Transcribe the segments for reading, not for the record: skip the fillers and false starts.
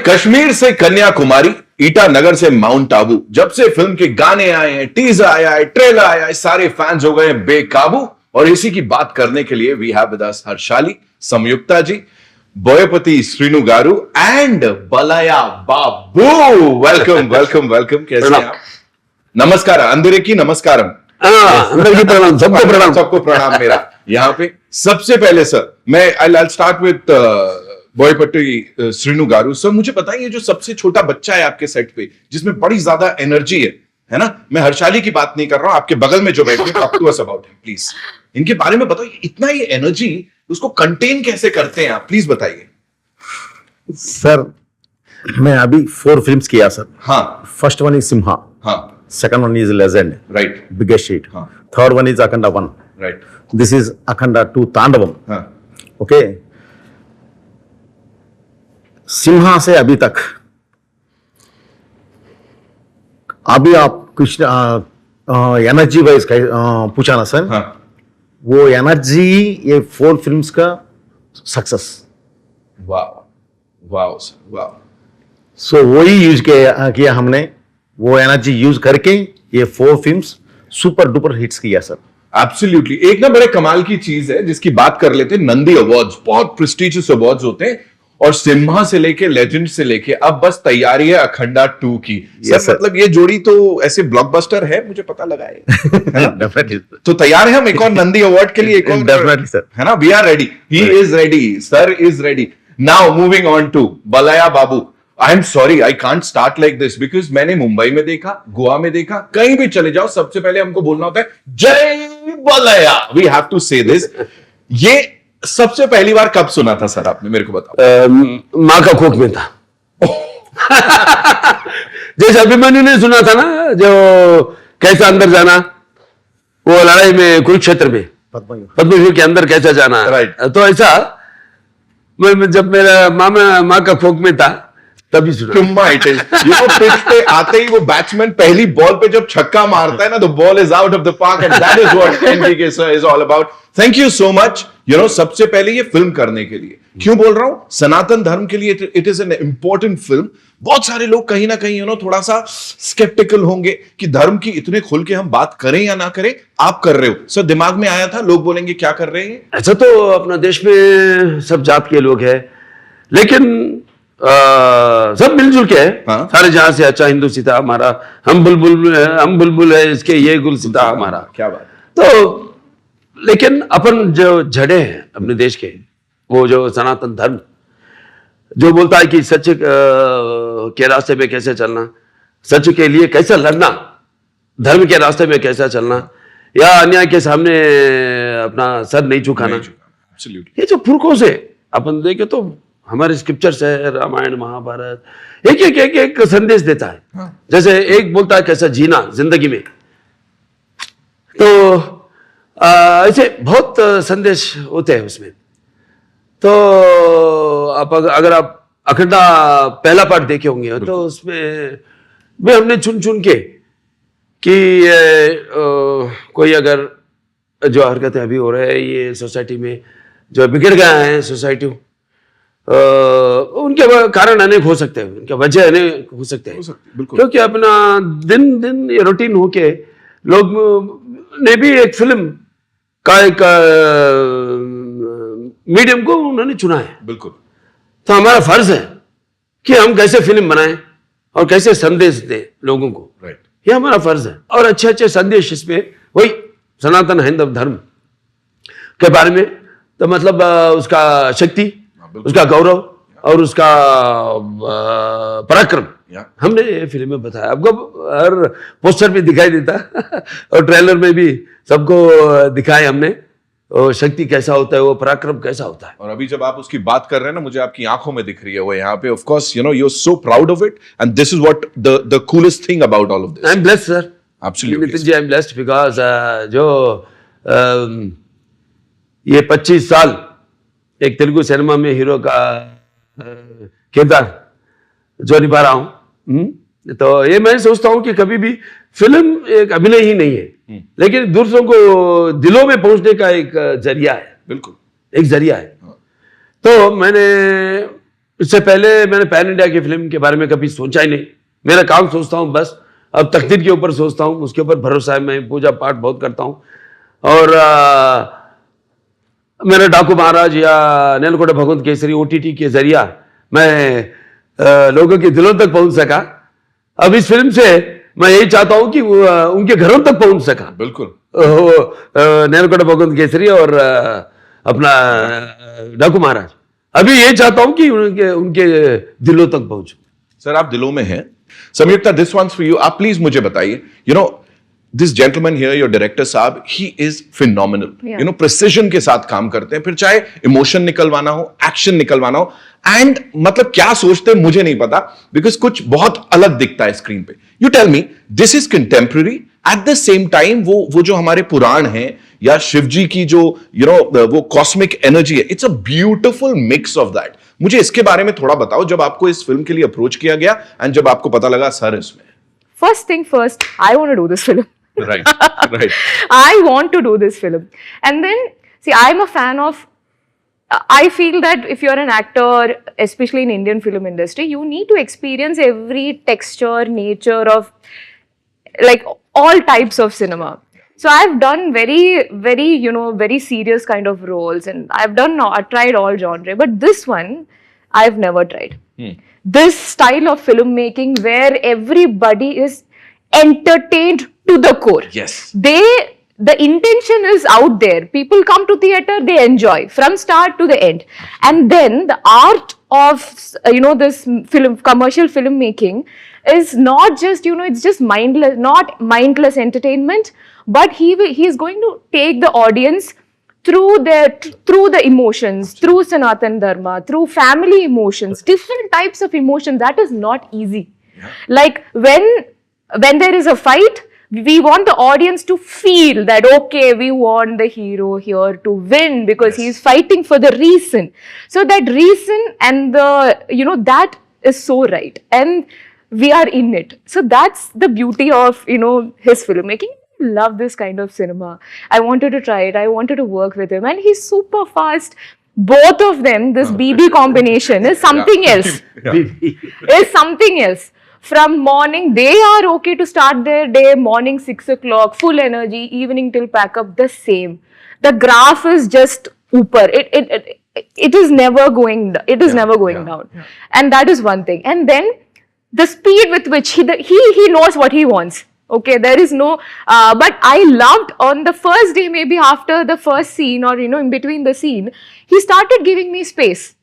कश्मीर से कन्याकुमारी, ईटानगर से माउंट आबू, जब से फिल्म के गाने आए हैं, टीजर आया है, ट्रेलर आया है, सारे फैंस हो गए हैं बेकाबू। और इसी की बात करने के लिए we have with us Harshali, Sanyukta ji, Boyapati Srinu garu and Balayya Babu. Welcome welcome welcome. कैसे हैं आप? नमस्कार, अंदर की नमस्कारम। अंदर की प्रणाम, सबको प्रणाम। सबको प्रणाम मेरा। यहाँ पे सबसे पहले सर मैं I start with Boyapati Srinu garu. Sir मुझे बताइए, जो सबसे छोटा बच्चा है आपके सेट पे, जिसमें बड़ी ज्यादा एनर्जी है ना? मैं हर्षाली की बात नहीं कर रहा हूं, आपके बगल में जो बैठे talk to us about him please. इनके बारे में बताइए, इतना ये एनर्जी उसको कंटेन कैसे करते हैं आप, प्लीज बताइए। सर मैं अभी 4 फिल्म्स किया सर। हाँ फर्स्ट वन इज सिम्हा, हाँ second one is legend, right, biggest hit, हाँ, third one is Akhanda 1, right, this is Akhanda 2 Tandavam. हाँ, ओके, सिम्हा से अभी तक, अभी आप कुछ एनर्जी वाइज पूछा ना सर, हाँ, वो एनर्जी ये 4 फिल्म्स का सक्सेस। वाह वाह सर वाह। सो वही यूज किया हमने, वो एनर्जी यूज करके ये 4 फिल्म्स सुपर डुपर हिट्स किया सर। एब्सोल्युटली। एक ना बड़े कमाल की चीज है जिसकी बात कर लेते हैं, नंदी अवार्ड्स, बहुत प्रेस्टिजियस अवार्ड्स होते हैं, और सिम्हा से लेके लेजेंड से लेके अब बस तैयारी है अखंडा 2 की। Yes, सर मतलब ये जोड़ी तो ऐसे ब्लॉकबस्टर है, मुझे पता लगा है डेफिनेटली तो तैयार है हम एक और नंदी अवार्ड के लिए, एक और डेफिनेटली सर, है ना? We are ready, he is ready, sir is ready. Now moving on to Balayya Babu. I am sorry, I can't start like this because मैंने मुंबई में देखा, गोवा में देखा, कहीं भी चले जाओ सबसे पहले हमको बोलना होता है जय बलया, वी हैव टू से दिस। ये सबसे पहली बार कब सुना था सर आपने, मेरे को बताओ। माँ का कोख में था जैसे अभिमन्यु ने सुना था ना, जो कैसा अंदर जाना, वो लड़ाई में कुरुक्षेत्र में पद्मव्यूह के अंदर कैसा जाना, राइट। तो ऐसा मैं जब मेरा माँ का कोख में था तभी सुना। पिच पे आते ही वो बैट्समैन पहली बॉल पे जब छक्का मारता है ना, the ball is out of the park and that is what NBK sir is all about. Thank you so much. सबसे पहले ये फिल्म करने के लिए क्यों बोल रहा हूं, सनातन धर्म के लिए it is an important film. बहुत सारे लोग कहीं ना कहीं थोड़ा सा स्केप्टिकल होंगे कि धर्म की इतने खुल के हम बात करें या ना करें। आप कर रहे हो सर, दिमाग में आया था लोग बोलेंगे क्या कर रहे हैं। ऐसा तो अपना देश में सब जात के लोग हैं, लेकिन सब मिलजुल के है। हाँ? सारे जहां से अच्छा हिंदू सीता हमारा, हम बुलबुल है इसके, ये गुल सीता हमारा। क्या बात। तो लेकिन अपन जो जड़े हैं अपने देश के, वो जो सनातन धर्म जो बोलता है कि सच के रास्ते में कैसे चलना, सच के लिए कैसे लड़ना, धर्म के रास्ते में कैसा चलना, या अन्याय के सामने अपना सर नहीं झुकाना। ये जो पुरखों से अपन देखे तो हमारे स्क्रिप्चर्स है, रामायण महाभारत, एक संदेश देता है। हाँ। जैसे एक बोलता है कैसा जीना जिंदगी में, तो ऐसे बहुत संदेश होते हैं उसमें। तो अगर आप अखंडा पहला पार्ट देखे होंगे तो उसमें भी हमने चुन के कि कोई अगर जो हरकतें अभी हो रहे हैं ये सोसाइटी में, जो बिगड़ गए हैं सोसाइटी, उनके कारण अनेक हो सकते हैं, उनके वजह अनेक हो सकते हैं, क्योंकि अपना दिन ये रूटीन होके लोग ने भी एक फिल्म का एक मीडियम को उन्होंने चुना है। बिल्कुल। तो हमारा फर्ज है कि हम कैसे फिल्म बनाएं और कैसे संदेश दें लोगों को, राइट। ये हमारा फर्ज है। और अच्छे अच्छे संदेश इसमें, वही सनातन हिंदू धर्म के बारे में, तो मतलब उसका शक्ति, उसका गौरव और उसका पराक्रम हमने फिल्म में बताया। आपको हर पोस्टर में दिखाई देता और ट्रेलर में भी सबको दिखाया हमने, और शक्ति कैसा होता है, वो पराक्रम कैसा होता है। और अभी जब आप उसकी बात कर रहे हैं ना, मुझे आपकी आंखों में दिख रही है वो यहाँ पे। Of course you are so proud of it and this is what the coolest thing about all of this. I am blessed sir, absolutely Nitin ji, I am blessed because जो ये 25 साल एक तेलुगु सिनेमा में हीरो का किरदार जो निभा रहा हूं, तो ये मैं सोचता हूं कि कभी भी फिल्म एक अभिनय ही नहीं है, लेकिन दूसरों को दिलों में पहुंचने का एक जरिया है। बिल्कुल, एक जरिया है। तो मैंने इससे पहले मैंने पैन इंडिया की फिल्म के बारे में कभी सोचा ही नहीं। मेरा काम सोचता हूँ बस, अब तकदीर के ऊपर सोचता हूँ, उसके ऊपर भरोसा है। मैं पूजा पाठ बहुत करता हूँ और मेरा डाकू महाराज या नेलकोटा भगवंत केसरी OTT के जरिया मैं लोगों के दिलों तक पहुंच सका। अब इस फिल्म से मैं यही चाहता हूं कि वो उनके घरों तक पहुंच सका। बिल्कुल। नेलकोटा भगवंत केसरी और अपना डाकू महाराज, अभी यही चाहता हूं कि उनके दिलों तक पहुंचूं। सर आप दिलों में हैं। संयुक्ता, दिस वंस फॉर यू। आप प्लीज मुझे बताइए, this gentleman here, your director साहब, ही इज फिनोमिनल। प्रिसिजन के साथ काम करते हैं, फिर चाहे इमोशन निकलवाना हो, एक्शन निकलवाना हो, एंड मतलब क्या सोचते हैं मुझे नहीं पता, बिकॉज कुछ बहुत अलग दिखता है स्क्रीन पे। You tell me, this is contemporary, at the same time वो जो हमारे पुराण हैं या शिव जी की जो वो कॉस्मिक एनर्जी है, it's a beautiful mix of that. मुझे इसके बारे में थोड़ा बताओ, जब आपको इस फिल्म के लिए अप्रोच किया गया एंड जब आपको पता लगा सर इसमें। First thing first, I want to do this film. Right, right. I want to do this film. And then, see, I'm a fan of, I feel that if you're an actor, especially in Indian film industry, you need to experience every texture, nature of, like, all types of cinema. So I've done very, very, very serious kind of roles, and I've tried all genre, but this one, I've never tried. This style of filmmaking where everybody is entertained to the core. Yes. The intention is out there. People come to theater, they enjoy from start to the end. And then the art of, this commercial filmmaking is not just, it's just mindless, not mindless entertainment, but he is going to take the audience through the emotions, through Sanatan Dharma, through family emotions, different types of emotions. That is not easy. Yeah. Like when there is a fight, we want the audience to feel that, okay, we want the hero here to win because he is fighting for the reason. So that reason and that is so right. And we are in it. So that's the beauty of, his filmmaking. Love this kind of cinema. I wanted to try it. I wanted to work with him, and he's super fast. Both of them, this BB combination is something else. Is something else. From morning, they are okay to start their day. Morning 6 o'clock, full energy. Evening till pack up, the same. The graph is just upper. It is never going. It is never going down, and that is one thing. And then the speed with which he knows what he wants. Okay, there is no, but I loved on the first day, maybe after the first scene or, in between the scene, he started giving me space.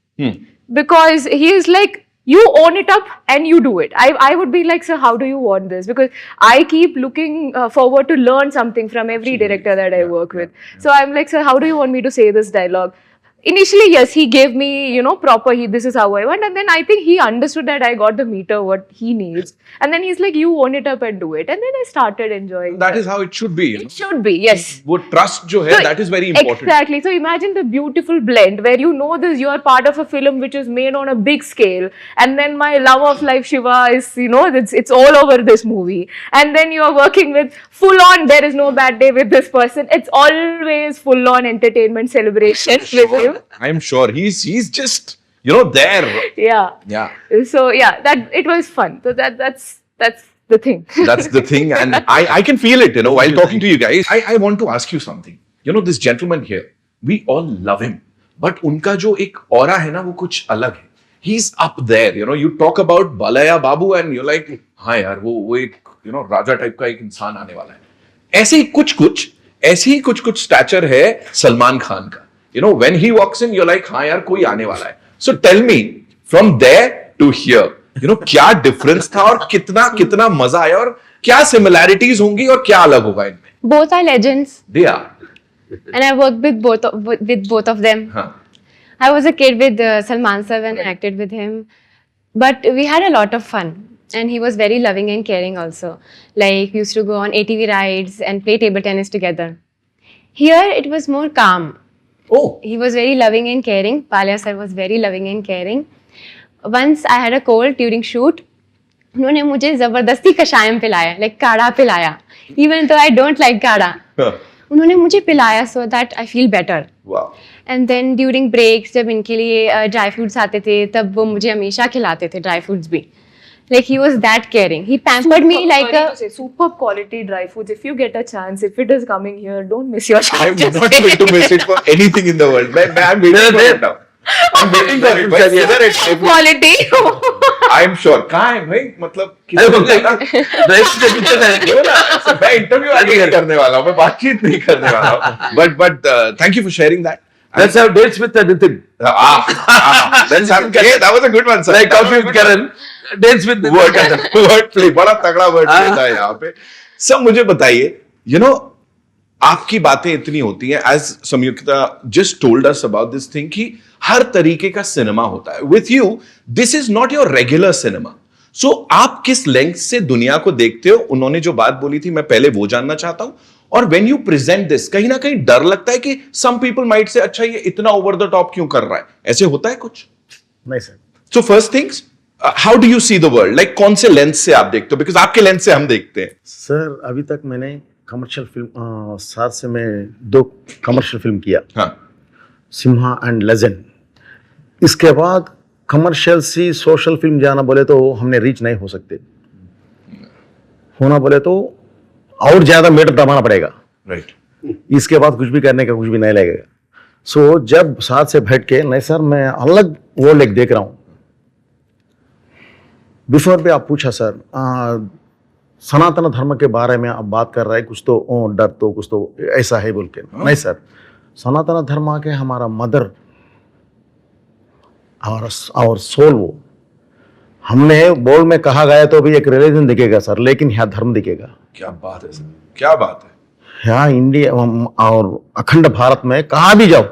Because he is like, you own it up and you do it. I would be like, sir, how do you want this? Because I keep looking forward to learn something from every director that I work with. So I'm like, sir, how do you want me to say this dialogue? Initially, yes, he gave me, proper, this is how I want. And then I think he understood that I got the meter, what he needs. And then he's like, you own it up and do it. And then I started enjoying that. Is how it should be. It should be, yes. वो trust जो है, that is very important. Exactly. So imagine the beautiful blend where this, you are part of a film which is made on a big scale. And then my love of life, Shiva, is, it's all over this movie. And then you are working with full on, there is no bad day with this person. It's always full on entertainment celebration with him. I'm sure he's just there. Yeah. So that it was fun. So that's the thing. That's the thing, and I can feel it. While talking to you guys, I want to ask you something. This gentleman here, we all love him, but उनका जो एक aura है ना, वो कुछ अलग है. He's up there. You talk about Balaya Babu, and you're like, हाँ यार, वो एक राजा टाइप का एक इंसान आने वाला है. ऐसे ही कुछ स्टैचर है सलमान खान का. When he walks in, you're like, हाँ यार, कोई आने वाला है. So tell me, from there to here, क्या difference था और कितना मजा आया और क्या similarities होंगी और क्या अलग होगा इनमें? Both are legends. They are. And I worked with both of them. I was a kid with Salman sir when I acted with him. But we had a lot of fun. And he was very loving and caring also. Like, we used to go on ATV rides and play table tennis together. Here, it was more calm. Oh. He was very loving and caring. Palya sir was very loving and caring. Once I had a cold during shoot. उन्होंने मुझे जबरदस्ती कषायम पिलाया, like काढ़ा पिलाया. Even though I don't like काढ़ा. उन्होंने मुझे पिलाया so that I feel better. Wow. And then during breaks जब इनके लिए ड्राई फ्रूट्स आते थे तब वो मुझे हमेशा खिलाते थे ड्राई फ्रूट्स भी. Like he was that caring. He pampered me like a superb quality dry foods. If you get a chance, if it is coming here, don't miss your chance. I'm not going to miss it for anything in the world. I'm waiting for it now. I'm waiting for it. But whether it's Quality. I'm sure. कहाँ है भाई? मतलब मैं interview नहीं करने वाला हूँ, मैं बातचीत नहीं करने वाला हूँ. But thank you for sharing that. Let's have dates with Nitin. Let's have. Yeah, that was a good one, sir. Like coffee with Karan. Dates with Nitin. Word play, बड़ा तगड़ा word play था यहाँ पे. सब मुझे बताइए, you know, आपकी बातें इतनी होती हैं, as Sanyukta just told us about this thing कि हर तरीके का सिनेमा होता है. With you, this is not your regular cinema. So आप किस लेंथ से दुनिया को देखते हो? उन्होंने जो बात बोली थी, मैं पहले वो जानना चाहता हूं. और when you present this, कहीं ना कहीं डर लगता है कि some people might say, अच्छा ये इतना over the top क्यों कर रहा है? ऐसे होता है कुछ? नहीं sir. So first things, how do you see the world? Like कौन से लेंस से आप देखते हो? Because आपके लेंस से हम देखते हैं. सर अभी तक मैंने कमर्शियल फिल्म साथ से मैं 2 कमर्शियल फिल्म किया. हाँ. Simha and legend. इसके बाद कमर्शियल सी सोशल फिल्म जाना बोले तो हमने रीच नहीं हो सकते. होना बोले तो और ज्यादा मीटर दबाना पड़ेगा. Right. इसके बाद कुछ भी करने का कुछ भी नहीं लगेगा. सो जब साथ से बैठ के नहीं सर मैं अलग वो लेक देख रहा हूँ. बिफोर भी आप पूछा सर सनातन धर्म के बारे में आप बात कर रहे हैं. कुछ तो डर तो कुछ तो ऐसा है बोल के. नहीं सर, सनातन धर्म के हमारा मदर और सोल वो हमने बोल में कहा गया तो भी एक रिलीजन दिखेगा सर, लेकिन यहाँ धर्म दिखेगा. क्या बात है सर, क्या बात है. यहाँ इंडिया और अखंड भारत में कहाँ भी जाओ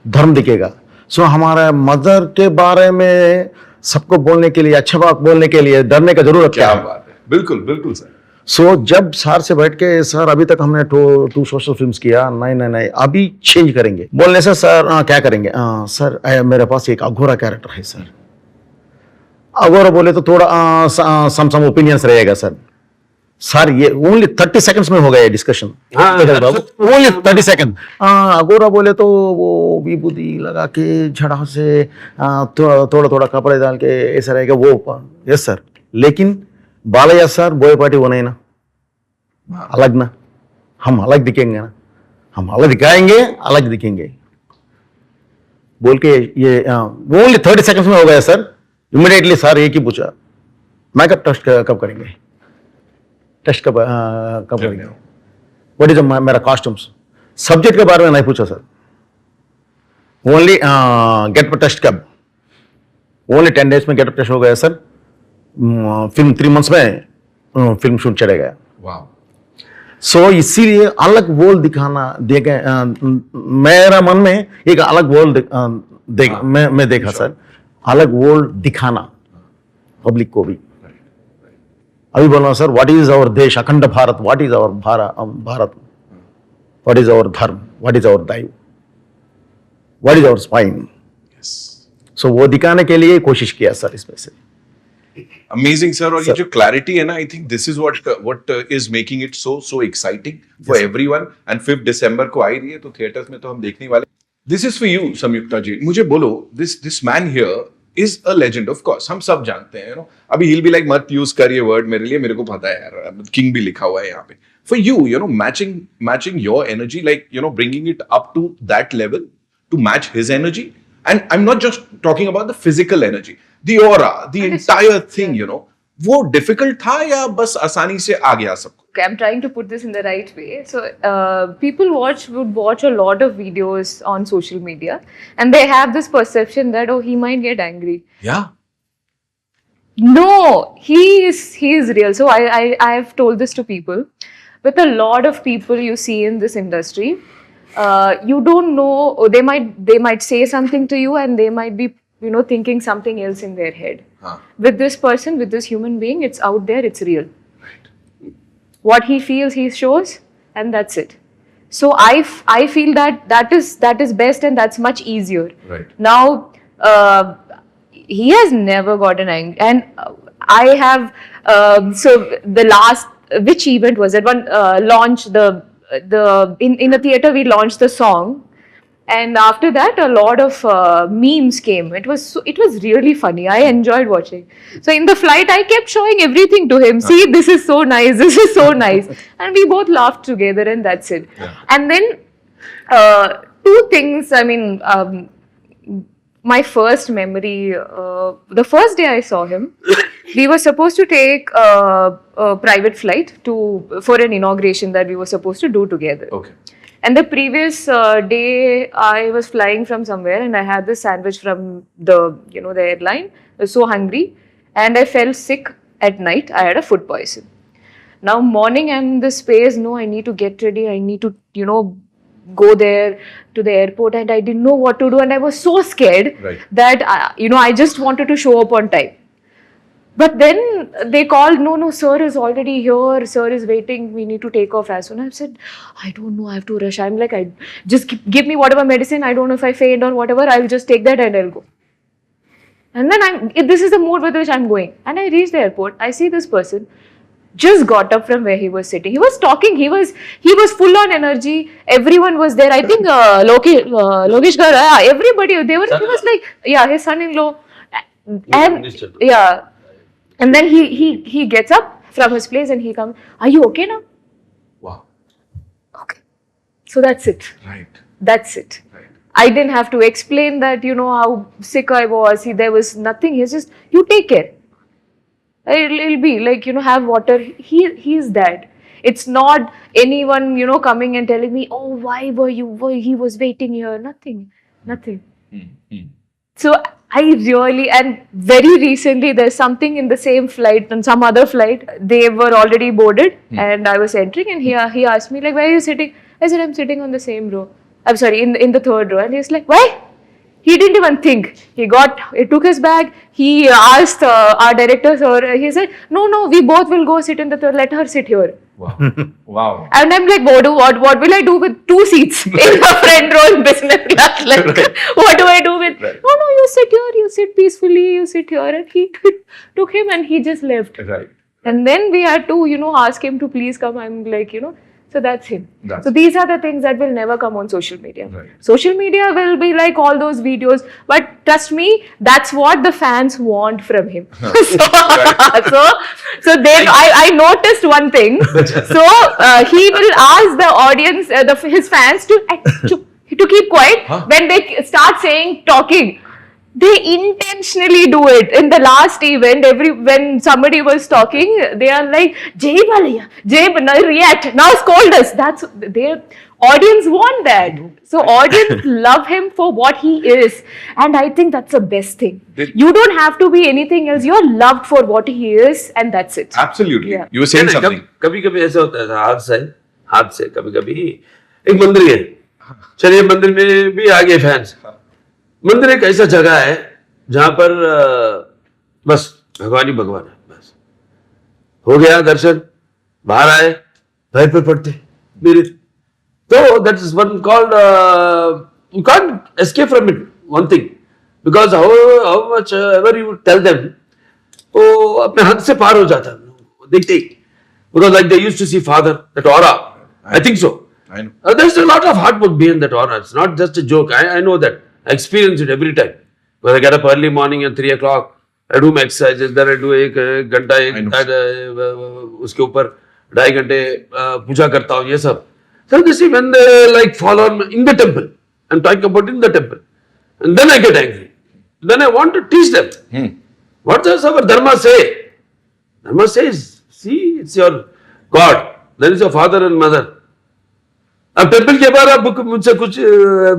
धर्म दिखेगा. सो हमारे मदर के बारे में सबको बोलने के लिए, अच्छा बात बोलने के लिए डरने का जरूरत क्या है? बात है. बिल्कुल बिल्कुल सर. सो जब सर से बैठ के सर अभी तक हमने 2 सोशल फिल्म्स किया. नहीं अभी चेंज करेंगे. बोलने से सर क्या करेंगे? सर मेरे पास एक अघोरा कैरेक्टर है सर. अघोरा बोले तो थोड़ा सम ओपिनियंस रहेगा सर. सर ये ओनली 30 सेकंड्स में हो गया डिस्कशन. Only 30 second. अघोरा बोले तो वो विभूति लगा के झड़ा से थोड़ा थोड़ा कपड़े डाल के ऐसा रहेगा वो. Yes sir. लेकिन बालैया सर बोयपाटी वो नहीं ना, अलग ना. हम अलग दिखेंगे ना, हम अलग दिखाएंगे, अलग दिखेंगे बोल के ये ओनली 30 सेकंड्स में हो गया सर. इमीडिएटली सर एक ही पूछा, मेकअप टेस्ट कब करेंगे? टेस्ट कब करेंगे? व्हाट इज मेरा कॉस्ट्यूम्स. सब्जेक्ट के बारे में नहीं पूछा सर. ओनली गेटअप टेस्ट कब? ओनली 10 डेज में गेटअप टेस्ट हो गया सर. फिल्म 3 मंथ्स में फिल्म शूट चले गया. वाह. सो इसीलिए अलग वर्ल्ड दिखाना देखे. मेरा मन में एक अलग वर्ल्ड मैं देखा सर. अलग वर्ल्ड दिखाना पब्लिक को भी. अभी बोलना सर, व्हाट इज आवर देश अखंड Bharat, what is our Bharat, what is our dharma, what is our daiva, what is our spine. So वो दिखाने के लिए कोशिश किया सर इसमें से. Amazing sir. और ये जो क्लैरिटी है ना, I think this is what is making it so exciting for everyone. And 5 दिसंबर को आई रही है तो थिएटर्स में तो हम देखने वाले. This is for you Samyukta जी. मुझे बोलो, this man here is a legend. Of course हम सब जानते हैं, यू नो. अभी ही विल बी लाइक मत यूज कर ये वर्ड मेरे लिए, मेरे को पता है यार, किंग भी लिखा हुआ है यहाँ पे. For you, you know, matching your energy, like you know, bringing it up to that level to match his energy. And I am not just talking about the physical energy, the aura, the entire thing, you know. वो difficult था या बस आसानी से आ गया सबको? Okay, I'm trying to put this in the right way. So, people would watch a lot of videos on social media, and they have this perception that he might get angry. Yeah. No, he is real. So I have told this to people. With a lot of people you see in this industry, you don't know. They might say something to you, and they might be, you know, thinking something else in their head. With this person, with this human being, it's out there, it's real. Right. What he feels, he shows, and that's it. So I feel that is best, and that's much easier. Right. Now, he has never gotten angry, and I have. So the last, which event was it? One launch in the theater we launched the song. And after that, a lot of memes came. It was really funny. I enjoyed watching. So in the flight, I kept showing everything to him. See, this is so nice. This is so nice. And we both laughed together, and that's it. And then two things. I mean, my first memory. The first day I saw him, we were supposed to take a private flight for an inauguration that we were supposed to do together. Okay. And the previous day, I was flying from somewhere, and I had this sandwich from the airline. I was so hungry, and I fell sick at night. I had a food poison. Now morning, I'm in this space. No, I need to get ready. I need to go there to the airport, and I didn't know what to do, and I was so scared that I just wanted to show up on time. But then they called, no, sir is already here. Sir is waiting. We need to take off as soon. I said, I don't know. I have to rush. I'm like, just give me whatever medicine. I don't know if I faint or whatever. I'll just take that and I'll go. And then this is the mood with which I'm going. And I reach the airport. I see this person just got up from where he was sitting. He was talking. He was full on energy. Everyone was there. I think Lokesh Garu, everybody. He was like, his son-in-law. And and then he gets up from his place and he comes. Are you okay now? Wow. Okay. So that's it. Right. That's it. Right. I didn't have to explain that, how sick I was. There was nothing. He's just, you take care. It'll be like, have water. He's that. It's not anyone, coming and telling me, oh, why were you, he was waiting here. Nothing. So I really, and very recently, there's something in the same flight, on some other flight, they were already boarded and I was entering, and he asked me, like, where are you sitting? I said, I'm sitting on the same row. I'm sorry, in the third row. And he's like, why? He didn't even think. He took his bag. He asked our director, sir, he said, no, we both will go sit in the third, let her sit here. Wow. Wow. And I'm like, what will I do with 2 seats in the front row in business class? Like, what do I do with? No, you sit here, you sit peacefully, you sit here. And he took him and he just left. Right. And then we had to, ask him to please come. I'm like, so that's him. So these are the things that will never come on social media. Right. Social media will be like all those videos, but trust me, that's what the fans want from him. So then I noticed one thing. So he will ask the audience, his fans to keep quiet when they start talking. They intentionally do it. In the last event, when somebody was talking, they are like, Jay Balaya, react, now scold us. That's their audience want that. So audience love him for what he is. And I think that's the best thing. You don't have to be anything else. You're loved for what he is, and that's it. Absolutely. Yeah. You were saying something. कभी ऐसा होता है, हाथ से कभी एक मंदिर है, चलिए मंदिर में भी आ गए फैंस। मंदिर एक ऐसा जगह है जहां पर बस भगवान ही भगवान है, बस हो गया दर्शन, बाहर आए, पैर पे पड़ते मेरे, तो that is one called, you can't escape from it, one thing, because how much ever you tell them, वो अपने हद से पार हो जाता है देखते ही, because like they used to see father, that aura, I think so, there's a lot of hard work behind that aura. It's not just a joke. I know that. I experience it every time. When I get up early morning at 3 o'clock, I do my exercises, then I do एक घंटा उसके ऊपर 2.5 घंटे पूजा करता हूँ, ये सब. So this is when they like fall on in the temple. I'm talking about in the temple. And then I get angry. Then I want to teach them. What does our Dharma say? Dharma says, see, it's your God. Then it's your father and mother. अब temple के बाद आप मुझसे कुछ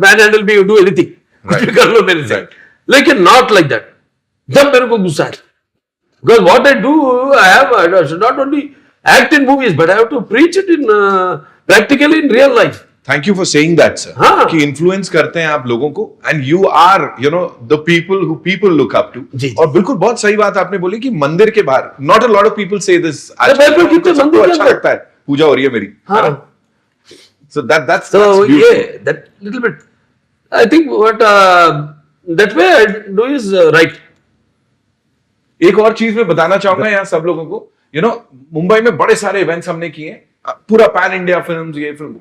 man handle भी do anything, कुछ भी कर लो मेरे से, लेकिन नॉट लाइक दैट. जब मेरे को गुस्सा है, because what I do, I should not only act in movies but I have to preach it in practically in real life. Thank you for saying that sir, कि influence करते हैं आप लोगों को, and you are the people who people look up to. और बिल्कुल बहुत सही बात आपने बोली कि मंदिर के बाहर, not a lot of people से दिस, सबको अच्छा लगता है, पूजा हो रही है मेरी. So that's beautiful. Yeah, that little bit. I think what that way I do is right. एक और चीज मैं बताना चाहूंगा यहाँ सब लोगों को, मुंबई में बड़े सारे इवेंट्स हमने किए, पूरा पैन इंडिया फिल्म्स, ये फिल्म,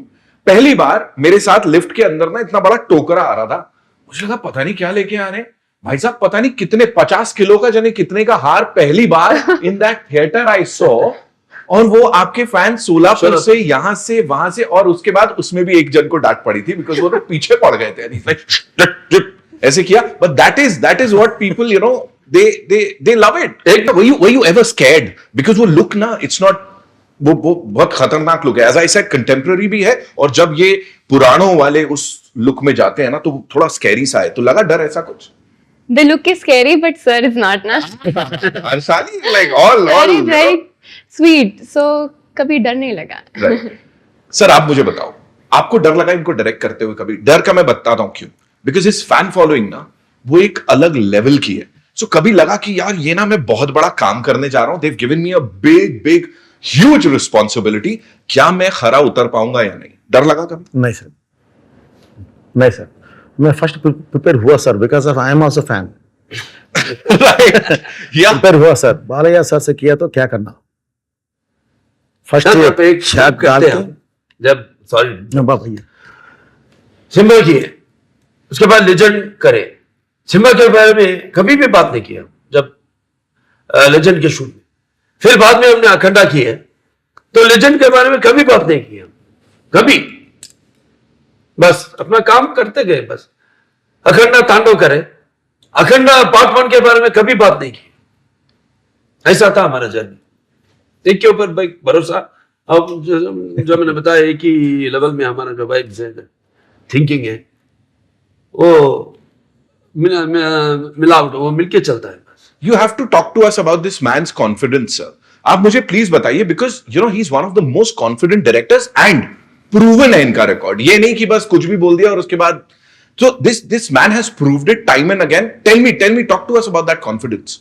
पहली बार मेरे साथ लिफ्ट के अंदर ना इतना बड़ा टोकरा आ रहा था, मुझे लगा पता नहीं क्या लेके आ रहे हैं भाई साहब, पता नहीं कितने 50 किलो का जाने कितने का हार, पहली बार in that theatre I saw. और वो आपके फैन सोलापुर से, यहां से, वहां से, और उसके बाद उसमें भी एक जन को डांट पड़ी थी बिकॉज वो लोग पीछे पड़ गए थे, ऐसे किया। But that is what people you know they love it. Were you ever scared? Because वो लुक ना, it's not, वो बहुत खतरनाक लुक है। एज आई सेड कंटेम्प्रेरी भी है, और जब ये पुराणों वाले उस लुक में जाते हैं ना तो थोड़ा स्कैरी सा है। तो लगा डर ऐसा कुछ? The look is scary, but sir is not, na? Ansari, like all Very sweet. So कभी डर नहीं लगा. right. सर आप मुझे बताओ, आपको डर लगा इनको डायरेक्ट करते हुए कभी? डर का मैं बताता हूं क्यों। बिकॉज इस फैन फॉलोइंग ना वो एक अलग लेवल की है। सो कभी लगा कि यार ये ना मैं बहुत बड़ा काम करने जा रहा हूं, they've given me a big huge responsibility, क्या मैं खरा उतर पाऊंगा या नहीं? डर लगा कभी? नहीं सर, नहीं सर, मैं फर्स्ट प्रिपेयर हुआ sir, because of I am also fan. Prepare हुआ सर, बालैया सर से किया तो क्या करना। फर्स्ट जब एक शैप करते हैं, जब सॉरी भैया सिम्बा की है, उसके बाद लेजेंड करे। सिम्बा के बारे में कभी भी बात नहीं किया जब लेजेंड के शूट में, फिर बाद में हमने अखंडा की है तो लेजेंड के बारे में कभी बात नहीं किया, कभी। बस अपना काम करते गए। बस अखंडा तांडव करे, अखंडा पार्ट 1 के बारे में कभी बात नहीं की। ऐसा था हमारा जर्नी। एक के ऊपर भाई भरोसा। अब जो मैंने बताया, एक ही लेवल में हमारा जो भाई थिंकिंग है वो मिलावट, वो मिलके चलता है। बस You have to talk to us about this man's confidence, sir. आप मुझे प्लीज बताइए, because you know he is one of the most confident directors and proven है इनका रिकॉर्ड। ये नहीं कि बस कुछ भी बोल दिया और उसके बाद। So this man has proved it time and again. Tell me, talk to us about that confidence.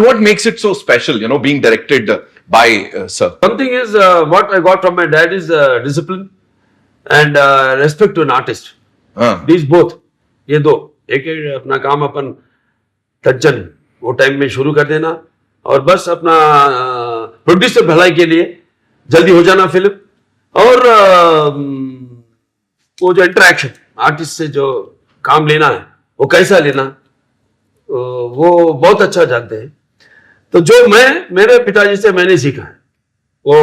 What makes it so special, you know, being directed by sir? One thing is what I got from my dad is discipline and respect to an artist. These both, ये दो, एक अपना काम अपन तज्जन वो time में शुरू कर देना, और बस अपना प्रोड्यूसर भलाई के लिए जल्दी हो जाना फिल्म, और वो जो इंटरेक्शन आर्टिस्ट से जो काम लेना है वो कैसा लेना, वो बहुत अच्छा जानते हैं। तो जो मैं मेरे पिताजी से मैंने सीखा है वो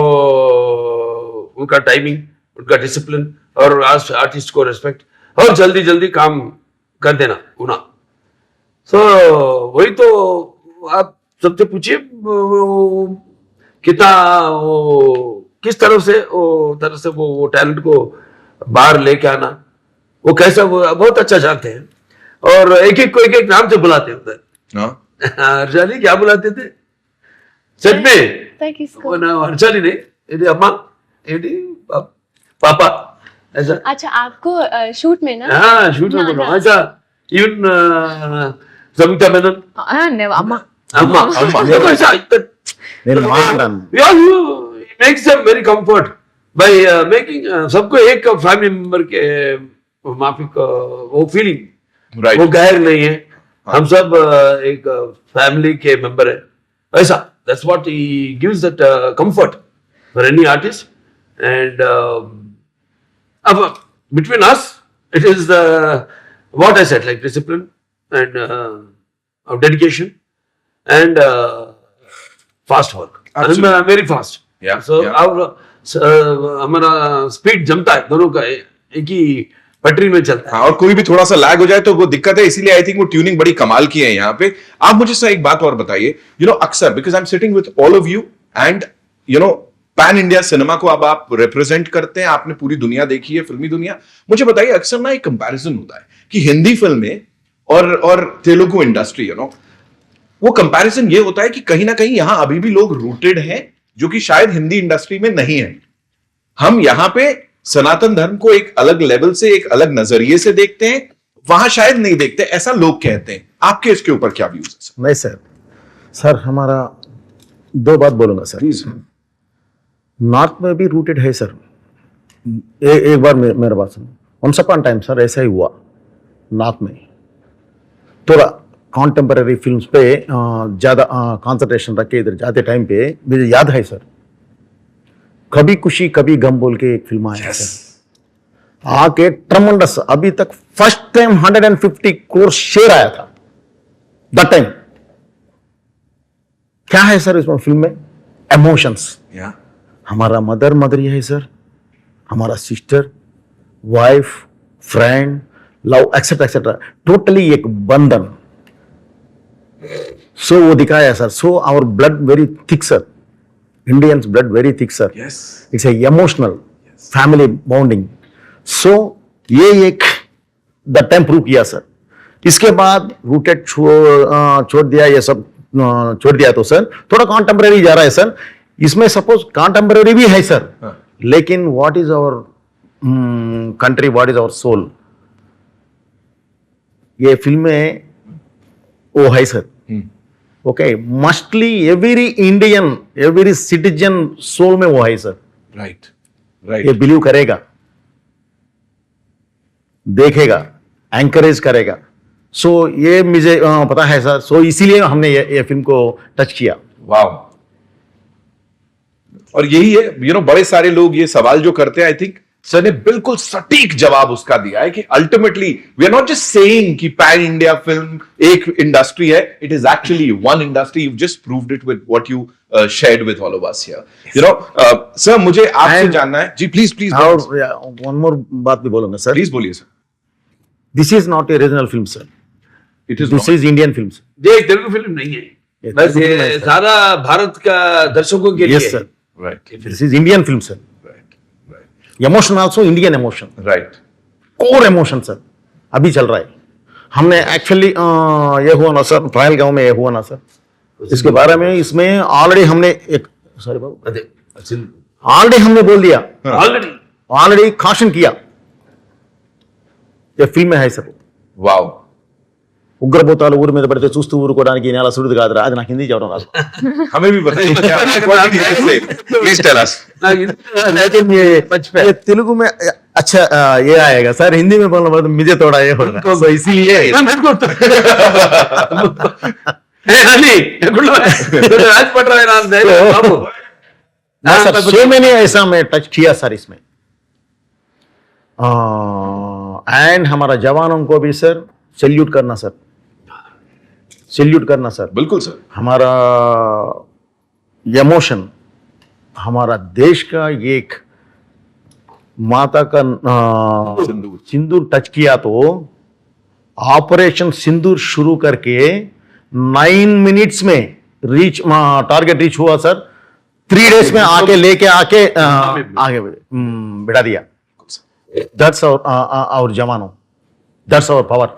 उनका टाइमिंग, उनका डिसिप्लिन, और आर्टिस्ट को रिस्पेक्ट, और जल्दी जल्दी काम कर देना उना। सो वही तो आप सबसे पूछिए कितना वो किस तरह से वो टैलेंट को बाहर लेके आना, वो कैसा, वो बहुत अच्छा जानते हैं। और एक एक को एक एक नाम से बुलाते हैं उधर। हर्षाली क्या बुलाते थे सच में? किसको? वो ना हर्षाली नहीं, एडी अम्मा, एडी पापा, ऐसा। अच्छा, आपको शूट में ना? हाँ, शूट में बोलो ऐसा। इवन सविता मेनन, अम्मा अम्मा ऐसा makes them very comfort by making सबको एक फैमिली मेंबर के माफिक वो फीलिंग, Right. वो गैर नहीं है। हम सब एक फैमिली के मेंबर है, ऐसा। That's what he gives that comfort for any artist. And अब between us it is what I said, like discipline and dedication and fast work. Absolutely. I'm very fast. Yeah, So yeah. हमारा speed जमता है, दोनों का एक ही पटरी में चलता है। हाँ, और कोई भी थोड़ा सा लैग हो जाए तो वो दिक्कत है, इसीलिए आई थिंक वो ट्यूनिंग बड़ी कमाल की है यहाँ पे। आप मुझे सर एक बात और बताइए, यू नो अक्सर because I am sitting with all of you and you know pan India cinema को अब आप रिप्रेजेंट करते हैं, आपने पूरी दुनिया देखी है, फिल्मी दुनिया। मुझे बताइए, अक्सर ना एक कंपैरिजन होता है कि हिंदी फिल्में और तेलुगु इंडस्ट्री, यू नो, वो कंपैरिजन ये होता है कि कहीं ना कहीं यहां अभी भी लोग रूटेड हैं जो कि शायद हिंदी इंडस्ट्री में नहीं है। हम यहां पे सनातन धर्म को एक अलग लेवल से, एक अलग नजरिए से देखते हैं, वहां शायद नहीं देखते, ऐसा लोग कहते हैं। आपके इसके ऊपर क्या व्यूज है सर? नहीं सर, हमारा दो बात बोलूंगा सर। नॉर्थ में भी रूटेड है सर। एक बार मेरा बात सुनो, वंस अपॉन टाइम सर ऐसा ही हुआ नॉर्थ में। थोड़ा कॉन्टेम्पररी फिल्म्स पे ज़्यादा कंसंट्रेशन रख के इधर जाते टाइम पे मुझे याद है सर, कभी खुशी कभी गम बोल के एक फिल्म आया सर, आके ट्रमेंडस, अभी तक फर्स्ट टाइम 150 करोड़ शेयर आया था दैट टाइम। क्या है सर इसमें फिल्म में? इमोशंस। हमारा मदर ही है सर, हमारा sister, wife, friend, love etcetera etcetera, totally एक बंधन। सो वो दिखाया sir. So our blood very thick sir, Indians blood very thick sir, it's a emotional family bonding. So ये एक द टाइम प्रूव किया sir. इसके बाद रूटेड छोड़ दिया, ये सब छोड़ दिया तो सर थोड़ा कॉन्टेम्परेरी जा रहा है सर। इसमें सपोज कॉन्टेम्परेरी भी है सर, लेकिन what is our country, what is our soul, ये फिल्म में वो है sir. Okay, mostly every Indian, every citizen soul में वो है सर। राइट ये बिलीव करेगा, देखेगा, एंकरेज करेगा। सो ये मुझे पता है सर। सो इसीलिए हमने ये फिल्म को टच किया। वाह। और यही है, बड़े सारे लोग ये सवाल जो करते हैं, आई थिंक सर ने बिल्कुल सटीक जवाब उसका दिया है कि ultimately we are not just saying कि पैन इंडिया फिल्म एक इंडस्ट्री है, it is actually one industry. You just proved it with what you shared with all of us here. Sir मुझे आपसे जानना है जी, प्लीज और वन मोर बात भी बोलूंगा सर। प्लीज बोलिए sir. This is not a regional film sir, it is this is Indian film sir. ये एक तेलुगु फिल्म नहीं है, बस ये सारा भारत का दर्शकों के लिए। Yes sir, right this is Indian film sir. Emotion also Indian emotion, right, core emotion sir अभी चल रहा है। हमने एक्चुअली ये हुआ ना सर, ट्रायल गांव में ये हुआ ना सर, इसके बारे में इसमें ऑलरेडी हमने एक सॉरी बाबू ऑलरेडी हमने बोल दिया, ऑलरेडी काशन किया। ये फिल्म में है सर। वाओ। ఉగ్రభూతాలు ఊరి మీద పడితే చూస్తూ ఊరుకోవడానికి ఈ నేల సుడిది కాదురా, అది నాకు హిందీ చెప్పడం రాదు। हमें भी बताइए प्लीज टेल अस। लेकिन ये तेलुगु में अच्छा ये आएगा सर, हिंदी में बोलना पड़ता मुझे थोड़ा ये होगा, तो इसीलिए सो मैंने ऐसा मैं टच किया सर इसमें। एंड हमारा जवानों को भी सर सैल्यूट करना सर, सैल्यूट करना सर। बिल्कुल सर। हमारा इमोशन, हमारा देश का एक माता का सिंदूर टच किया तो ऑपरेशन सिंदूर शुरू करके 9 मिनट्स में रीच टारगेट रीच हुआ सर। 3 डेज में आके लेके आके आगे बिठा दिया। दैट्स आवर जवानों, दैट्स आवर पावर।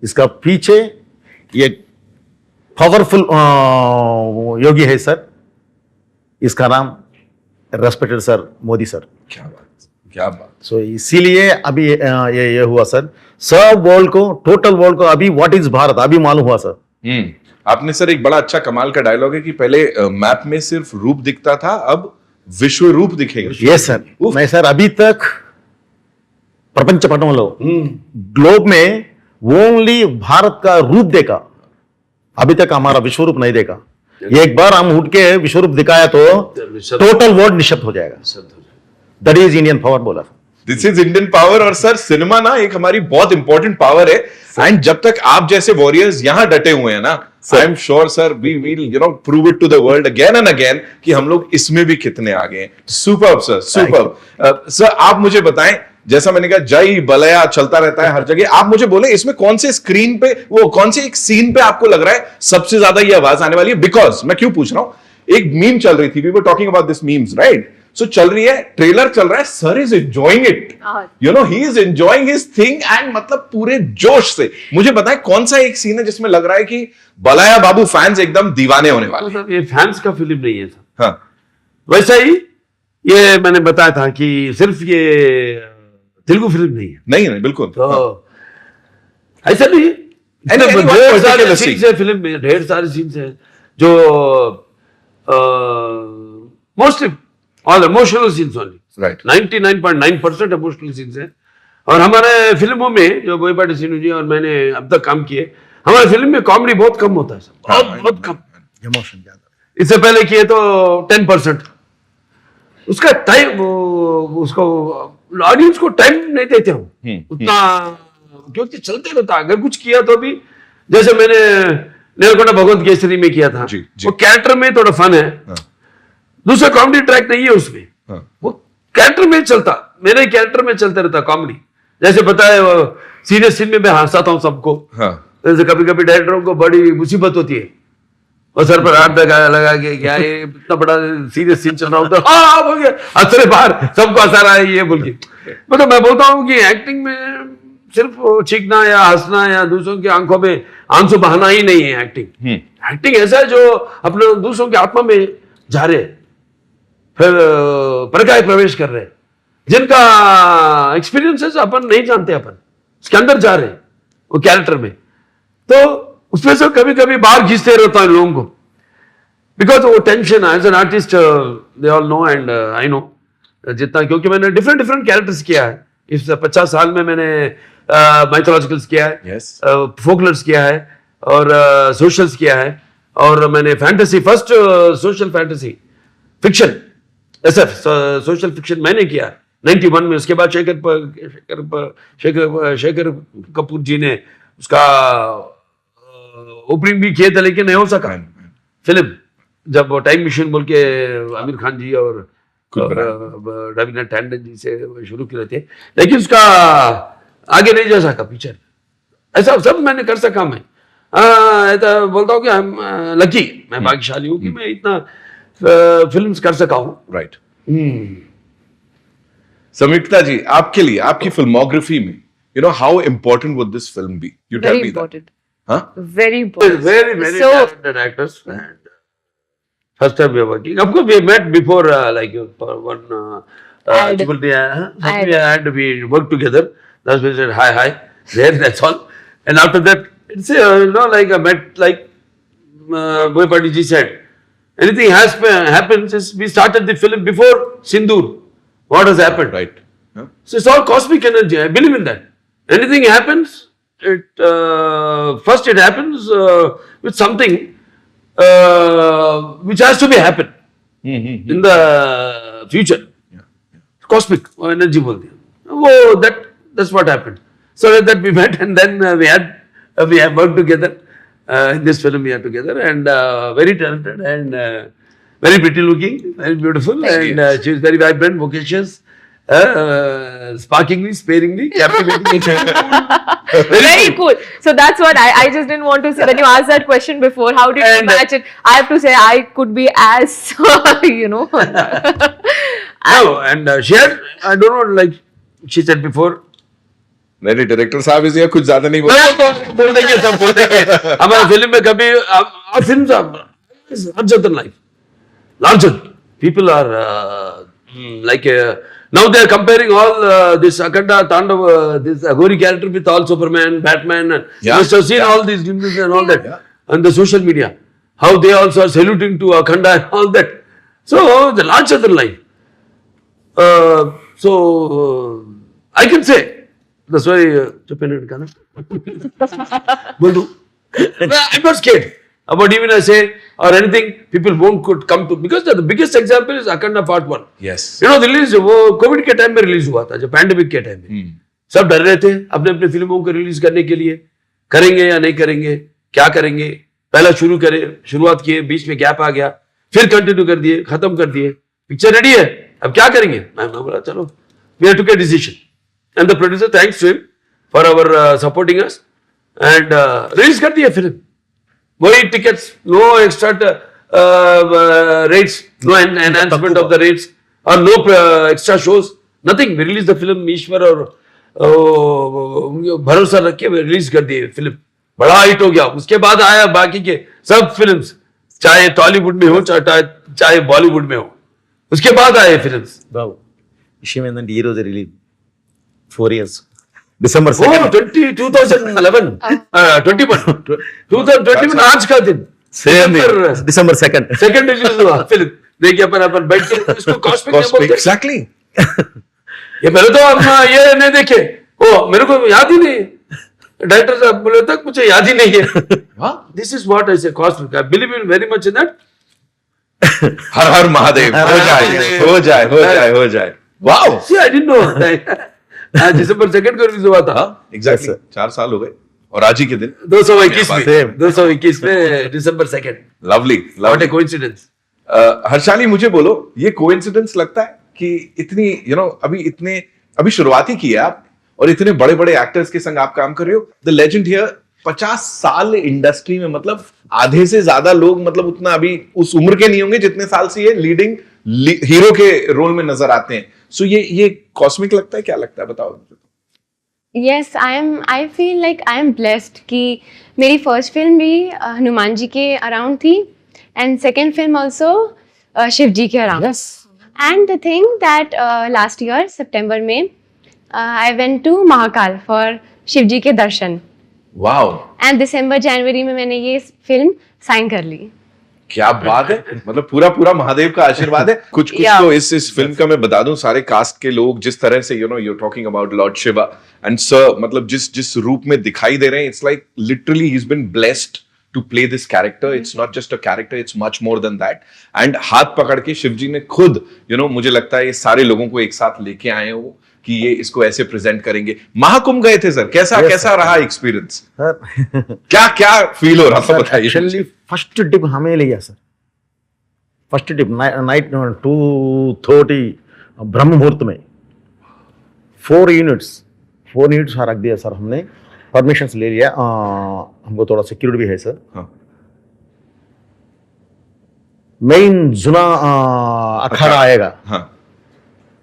इसका पीछे ये पावरफुल योगी है सर, इसका नाम रेस्पेक्टेड सर मोदी सर। क्या बात, क्या बात। सो इसीलिए अभी ये हुआ सर। सब वर्ल्ड को, टोटल वर्ल्ड को अभी व्हाट इज भारत अभी मालूम हुआ सर। आपने सर एक बड़ा अच्छा कमाल का डायलॉग है कि पहले मैप में सिर्फ रूप दिखता था, अब विश्व रूप दिखेगा। Yes sir. मैं सर अभी तक प्रपंच पटना ग्लोब में ओनली भारत का रूप देखा, अभी तक हमारा विश्व रूप नहीं देखा। एक बार हम उठ के विश्व रूप दिखाया तो टोटल वर्ल्ड निशब्द हो जाएगा। दैट इज इंडियन पावर बोला। This is Indian power. और सर सिनेमा ना एक हमारी बहुत इंपॉर्टेंट पावर है, एंड जब तक आप जैसे वॉरियर्स यहां डटे हुए हैं ना, I am sure sir we will prove it to the world again and again कि हम लोग इसमें भी कितने आगे हैं। Superb sir, superb. सर आप मुझे बताएं, जैसा मैंने कहा जय बलया चलता रहता है हर जगह, आप मुझे बोले इसमें कौन से स्क्रीन पे, वो कौन से एक सीन पे आपको लग रहा है सबसे ज्यादा ये आवाज आने वाली है? बिकॉज मैं क्यों पूछ रहा हूं, एक मीम चल रही थी, we were talking about this memes, right? So चल रही है, ट्रेलर चल रहा है, sir is enjoying it, he is enjoying his thing, and मतलब पूरे जोश से। मुझे बताएं कौन सा एक सीन है जिसमें लग रहा है कि बलाया बाबू फैंस एकदम दीवाने होने वाले हैं? ये फैंस का फिल्म नहीं है सर। हाँ, वैसा ही ये मैंने बताया था कि सिर्फ ये तेलुगु फिल्म नहीं है। नहीं बिल्कुल। तो ऐसा नहीं, ढेर सारे सीन्स है फिल्म में, ढेर सारे सीन्स है जो mostly all emotional scenes only, right. 99.9% emotional scenes है। और हमारे फिल्मों में जो बोईपाटी सीनू जी और मैंने अब तक काम किए, हमारे फिल्म में कॉमेडी बहुत कम होता है सर, बहुत कम। इमोशन ज्यादा। इससे पहले किए तो 10%, उसका टाइम उसको ऑडियंस को टाइम नहीं देते हम उतना, क्योंकि चलते रहता। अगर कुछ किया तो भी, जैसे मैंने नेलकोंडा भगवत केसरी में किया था, जी। वो कैरेक्टर में थोड़ा फन है, दूसरा कॉमेडी ट्रैक नहीं है उसमें, वो कैरेक्टर में चलता, मेरे कैरेक्टर में चलते रहता कॉमेडी। जैसे पता है सीरियस सीन में मैं हंसाता हूँ सबको, जैसे कभी कभी डायरेक्टरों को बड़ी मुसीबत होती है, और सर पर हाथ लगा के क्या ये इतना बड़ा सीरियस सीन चल रहा होता है, हाँ बोल के हंस रहे बाहर, सबको हंसा रहा है ये बोल के। मतलब मैं बोलता हूँ कि एक्टिंग में सिर्फ चीखना या हंसना या दूसरों की आंखों में आंसू बहाना ही नहीं है एक्टिंग। एक्टिंग ऐसा है जो अपने दूसरों की आत्मा में जा रहे, फिर प्रकाश प्रवेश कर रहे, जिनका एक्सपीरियंसेस अपन नहीं जानते, अपन उसके अंदर जा रहे वो कैरेक्टर में, तो उसमें से कभी कभी बाहर खींचते रहता है लोगों को, बिकॉज वो tension as an artist they all know and I know जितना, क्योंकि मैंने डिफरेंट डिफरेंट कैरेक्टर्स किया है इस 50 साल में। मैंने माइथोलॉजिकल्स किया है, फोकलर्स किया है, और सोशल्स किया है, और मैंने fantasy, first social fantasy fiction SF social fiction मैंने किया 91 में। उसके बाद शेखर कपूर जी ने उसका ओपनिंग भी किया था, लेकिन नहीं हो सका फिल्म, जब वो टाइम मशीन बोल के आमिर खान जी और रवीना टैंडन जी से शुरू किए थे, लेकिन उसका आगे नहीं जा सका पिक्चर। ऐसा सब मैंने कर सका मैं, ऐसा बोलता हूँ कि आई एम लकी, मैं भाग्यशाली हूँ कि मैं इतना फिल्म्स कर सका हूँ। राइट। संयुक्ता जी, आपके लिए आपकी फिल्मोग्राफी में you know how important would this film be? You tell Very me that. important. Huh? Very important. Very So, talented actors, and first time we are working. Of course, we met before, like for one Ad. ad. We worked together. That's why we said hi. There, that's all. And after that, it's like I met, like Boyapati ji said, anything happens. We started the film before Sindoor. What has happened? Right. Yeah. So it's all cosmic energy. I believe in that. Anything happens, first it happens with something which has to be happen in the future. Cosmic energy बोलते हैं. Oh, that's what happened. So that we met, and then we have worked together in this film. We are together, and very talented and very pretty looking, very beautiful, and she is very vibrant, vocacious, sparkingly, sparingly, captivating. very cool. So that's what I just didn't want to say. When you asked that question before, how did you match it? I have to say I could be as, No, and she had, I don't know, like she said before. नहीं director साहब इसे कुछ ज्यादा नहीं बोल देंगे सब बोल देंगे हमारे फिल्म में कभी our films are larger than life, larger. People are like now they are comparing all this Akhanda Tandav, this Aghori character with all Superman, Batman, and you must have seen all these glimpses and all that on the social media, how they also are saluting to Akhanda and all that. So the larger than life. So I can say that's why I'm not scared about even I say or anything. People won't could come to, because the biggest example is Akhanda Part 1. Yes. You know, release वो Covid के time में release हुआ था, जो pandemic के time में सब डर रहे थे अपने अपने फिल्मों को रिलीज करने के लिए, करेंगे या नहीं करेंगे, क्या करेंगे। पहला शुरुआत किए, बीच में गैप आ गया, फिर कंटिन्यू कर दिए, खत्म कर दिए, पिक्चर रेडी है, अब क्या करेंगे। मैं बोला चलो we took a decision, and the producer thanks to him for our supporting us, and release कर दिया फिल्म। वही tickets, no extra rates, no enhancement of the rates और no extra shows, nothing. We release the film, ईश्वर और भरोसा रख के release कर दिए फिल्म, बड़ा हिट हो गया। उसके बाद आया बाकी के सब फिल्म्स, चाहे टॉलीवुड में हो चाहे बॉलीवुड में हो, उसके बाद आए फिल्म्स। బాబు విషయం ఏంటంటే ఈ రోజే రిలీజ్ 4 years December 2nd 2011 2021 आज का दिन December 2nd सेकंड रिलीज हुआ फिल्म। देखिए अपन बैठ के इसको कॉस्मिक बोलते हैं। एग्जैक्टली। ये मेरे तो हम ये नहीं देखे, ओ मेरे को याद ही नहीं, डायरेक्टर साहब बोले तक मुझे याद ही नहीं है। This is what I say cosmic. I believe in very much in that. हर हर महादेव, हो जाए हो जाए हो जाए हो जाए। Wow, See, I didn't know. दिसंबर 2 को रिलीज हुआ था। एग्जैक्टली 4 साल हो गए और आज ही के दिन। 221 क्या में 221 में दिसंबर 2। Lovely What a lovely. coincidence. Harshali मुझे बोलो, ये कोइंसिडेंस लगता है कि इतनी अभी शुरुआत ही की है आप और इतने बड़े बड़े एक्टर्स के संग आप काम कर रहे हो। द लेजेंड हियर 50 साल इंडस्ट्री में, मतलब आधे से ज्यादा लोग मतलब उतना अभी उस उम्र के नहीं होंगे जितने साल से ये लीडिंग हीरो के रोल में नजर आते हैं। सो ये कॉस्मिक लगता है, क्या लगता है, बताओ। Yes, I feel like I am blessed कि मेरी फर्स्ट फिल्म भी हनुमान जी के अराउंड थी and second film also Shiv ji के around. And the thing that last year सितंबर में I went to Mahakal for Shiv ji के दर्शन वाओ, एंड दिसंबर जनवरी में मैंने ये फिल्म साइन कर ली। क्या बात है, मतलब पूरा महादेव का आशीर्वाद है। कुछ Yeah. तो इस फिल्म का मैं बता दूं, सारे कास्ट के लोग जिस तरह से you're talking about Lord Shiva and Sir, मतलब जिस रूप में दिखाई दे रहे हैं, it's like literally he's been blessed to play this character. It's not just a character, it's much more than that. And हाथ पकड़ के शिव जी ने खुद मुझे लगता है ये सारे लोगों को एक साथ लेके आए हो कि ये इसको ऐसे प्रेजेंट करेंगे। महाकुंभ गए थे सर, कैसा रहा एक्सपीरियंस? सर क्या फील हो रहा था, बताइए। एक्चुअली फर्स्ट टिप हमें लिया सर, फर्स्ट टिप नाइट 2:30 ब्रह्म मुहूर्त में 4 यूनिट्स रख दिया सर हमने, परमिशन ले लिया। हमको थोड़ा सिक्योरिटी भी है सर। हाँ। मेन जुना अखाड़ा आएगा, हाँ,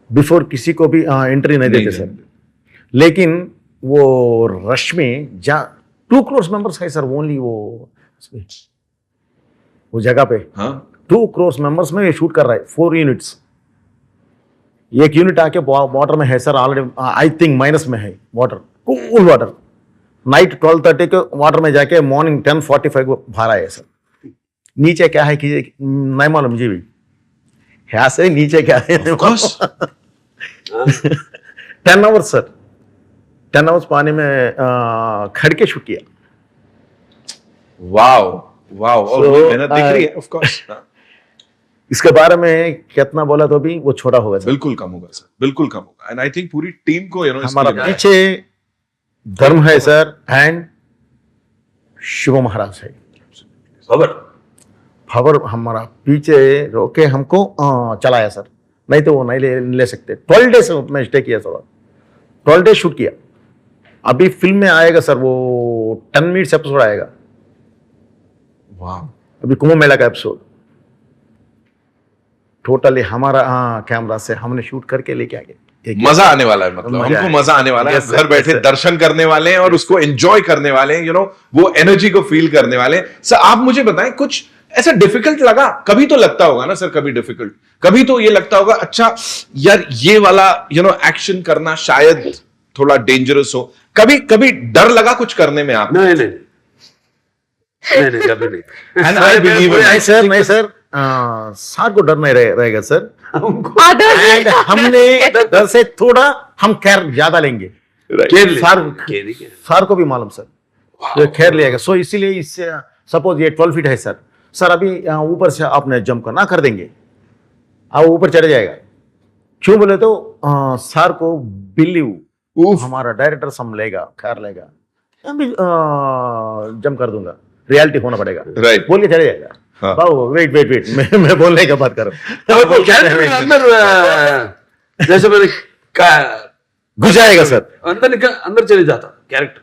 बिफोर किसी को भी एंट्री नहीं देते सर। लेकिन वो रश में 2 करोड़ मेंबर्स है सर, ओनली वो जगह पे हाँ। 2 करोड़ मेंबर्स में ये शूट कर रहा है। 4 यूनिट्स, एक यूनिट आके वाटर में है sir already, I think minus में है वाटर, कूल वाटर। नाइट 12:30 के वाटर में जाके मॉर्निंग 10:45 को बाहर आए सर। नीचे क्या है कि नहीं मालूम मुझे भी, यहाँ से नीचे क्या है। 10 आवर्स सर, 10 आवर्स पानी में खड़ के शूट किया। वाओ और So, मेहनत दिख रही है, ऑफ कोर्स। इसके बारे में कितना बोला तो भी वो छोटा होगा सर। बिल्कुल कम होगा सर, बिल्कुल कम होगा। एंड आई थिंक पूरी टीम को हमारा पीछे धर्म है सर एंड शिव महाराज है। खबर हमारा पीछे रोके हमको चलाया सर, नहीं तो वो नहीं ले सकते। 12 डेज में स्टे किया सर, 12 डेज शूट किया। अभी फिल्म में आएगा सर वो 10 मिनट्स एपिसोड आएगा। वाह, अभी कुंभ मेला का एपिसोड टोटली हमारा कैमरा से हमने शूट करके लेके आ गए। मजा आने वाला है, मतलब हमको मजा आने वाला है। Yes, sir, घर बैठे yes, sir. दर्शन करने वाले हैं और उसको एंजॉय करने वाले हैं, वो एनर्जी को फील करने वाले हैं। सर आप मुझे बताएं, कुछ ऐसा डिफिकल्ट लगा? कभी तो लगता होगा ना सर, कभी डिफिकल्ट, कभी तो ये लगता होगा अच्छा यार ये वाला एक्शन करना शायद थोड़ा डेंजरस हो। कभी डर लगा कुछ करने में आप? नहीं कभी नहीं। And I believe in नहीं सर, नहीं सर, सर को डर नहीं रहेगा सर। Others- हमने डर से थोड़ा हम खैर ज्यादा लेंगे। सर को भी मालूम सर, ये खैर लिएगा। सो इसीलिए इससे सपोज ये 12 फीट है सर अभी ऊपर से आपने जंप करना कर देंगे, आप ऊपर चढ़ जाएगा। क्यों बोले तो सर को बिलीव हमारा डायरेक्टर संभलेगा, खैर लेगा, अभी जंप कर दूंगा, रियलिटी होना पड़ेगा। Right. बोल के चले जाएगा। हाँ। बाबू वेट मैं बोलने का बात कर रहा हूँ। अंदर जैसे मैंने कहा, घुस जाएगा सर। अंदर चले जाता कैरेक्टर,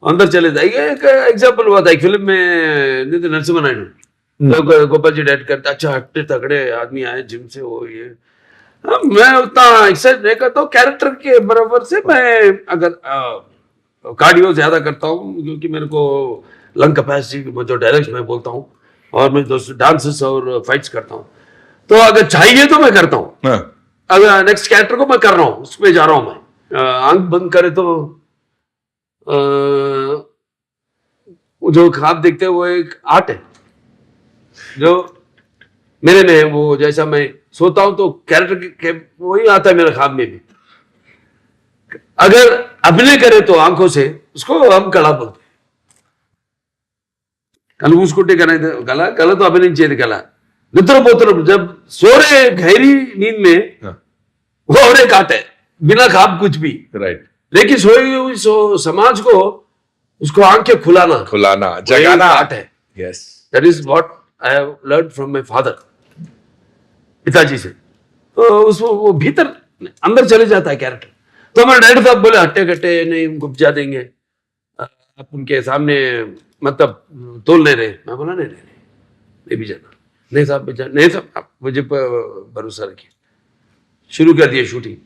अंदर चले जाएगा। एक एग्जाम्पल हुआ था एक फिल्म में, नितिन नरसिम्हा नायडू, गोपाल जी डायरेक्ट करते, अच्छा हट्टे तगड़े आदमी आए जिम से, वो ये मैं उतना एक्सरसाइज नहीं करता हूँ कैरेक्टर के बराबर से। मैं अगर कार्डियो ज्यादा करता हूँ क्योंकि मेरे को लंग कैपेसिटी जो डायरेक्ट मैं बोलता हूँ, और मैं डांसेस और फाइट्स करता हूँ, तो अगर चाहिए तो मैं करता हूँ। हाँ। अगर नेक्स्ट कैरेक्टर को मैं कर रहा हूँ, उसमें जा रहा हूँ मैं, आंख बंद करे तो जो ख्वाब देखते हैं वो एक आर्ट है जो मेरे में है। वो जैसा मैं सोता हूं तो कैरेक्टर के वही आता है मेरे ख्वाब में भी। अगर अभिनय करे तो आंखों से उसको हम कला बोलते हैं। कल उसको गला तो अभिनय चाहिए, कला निद्रपोत्र जब सो रहे गहरी नींद में हाँ। वो और एक आर्ट है, बिना खाब कुछ भी, राइट, लेकिन सोई हुई समाज को उसको आंखें खुलाना जगाना आर्ट है. Yes. That is what I have learned from my father, पिताजी से. तो उसको वो भीतर अंदर चले जाता है कैरेक्टर. तो हमारे डैडी साहब बोले हट्टे कट्टे नहीं, उनको बचा देंगे, आप उनके सामने मतलब तोल ले रहे. मैं बोला नहीं भी जाना. नहीं साहब नहीं साहब, आप मुझे भरोसा रखिए. शुरू कर दिया शूटिंग,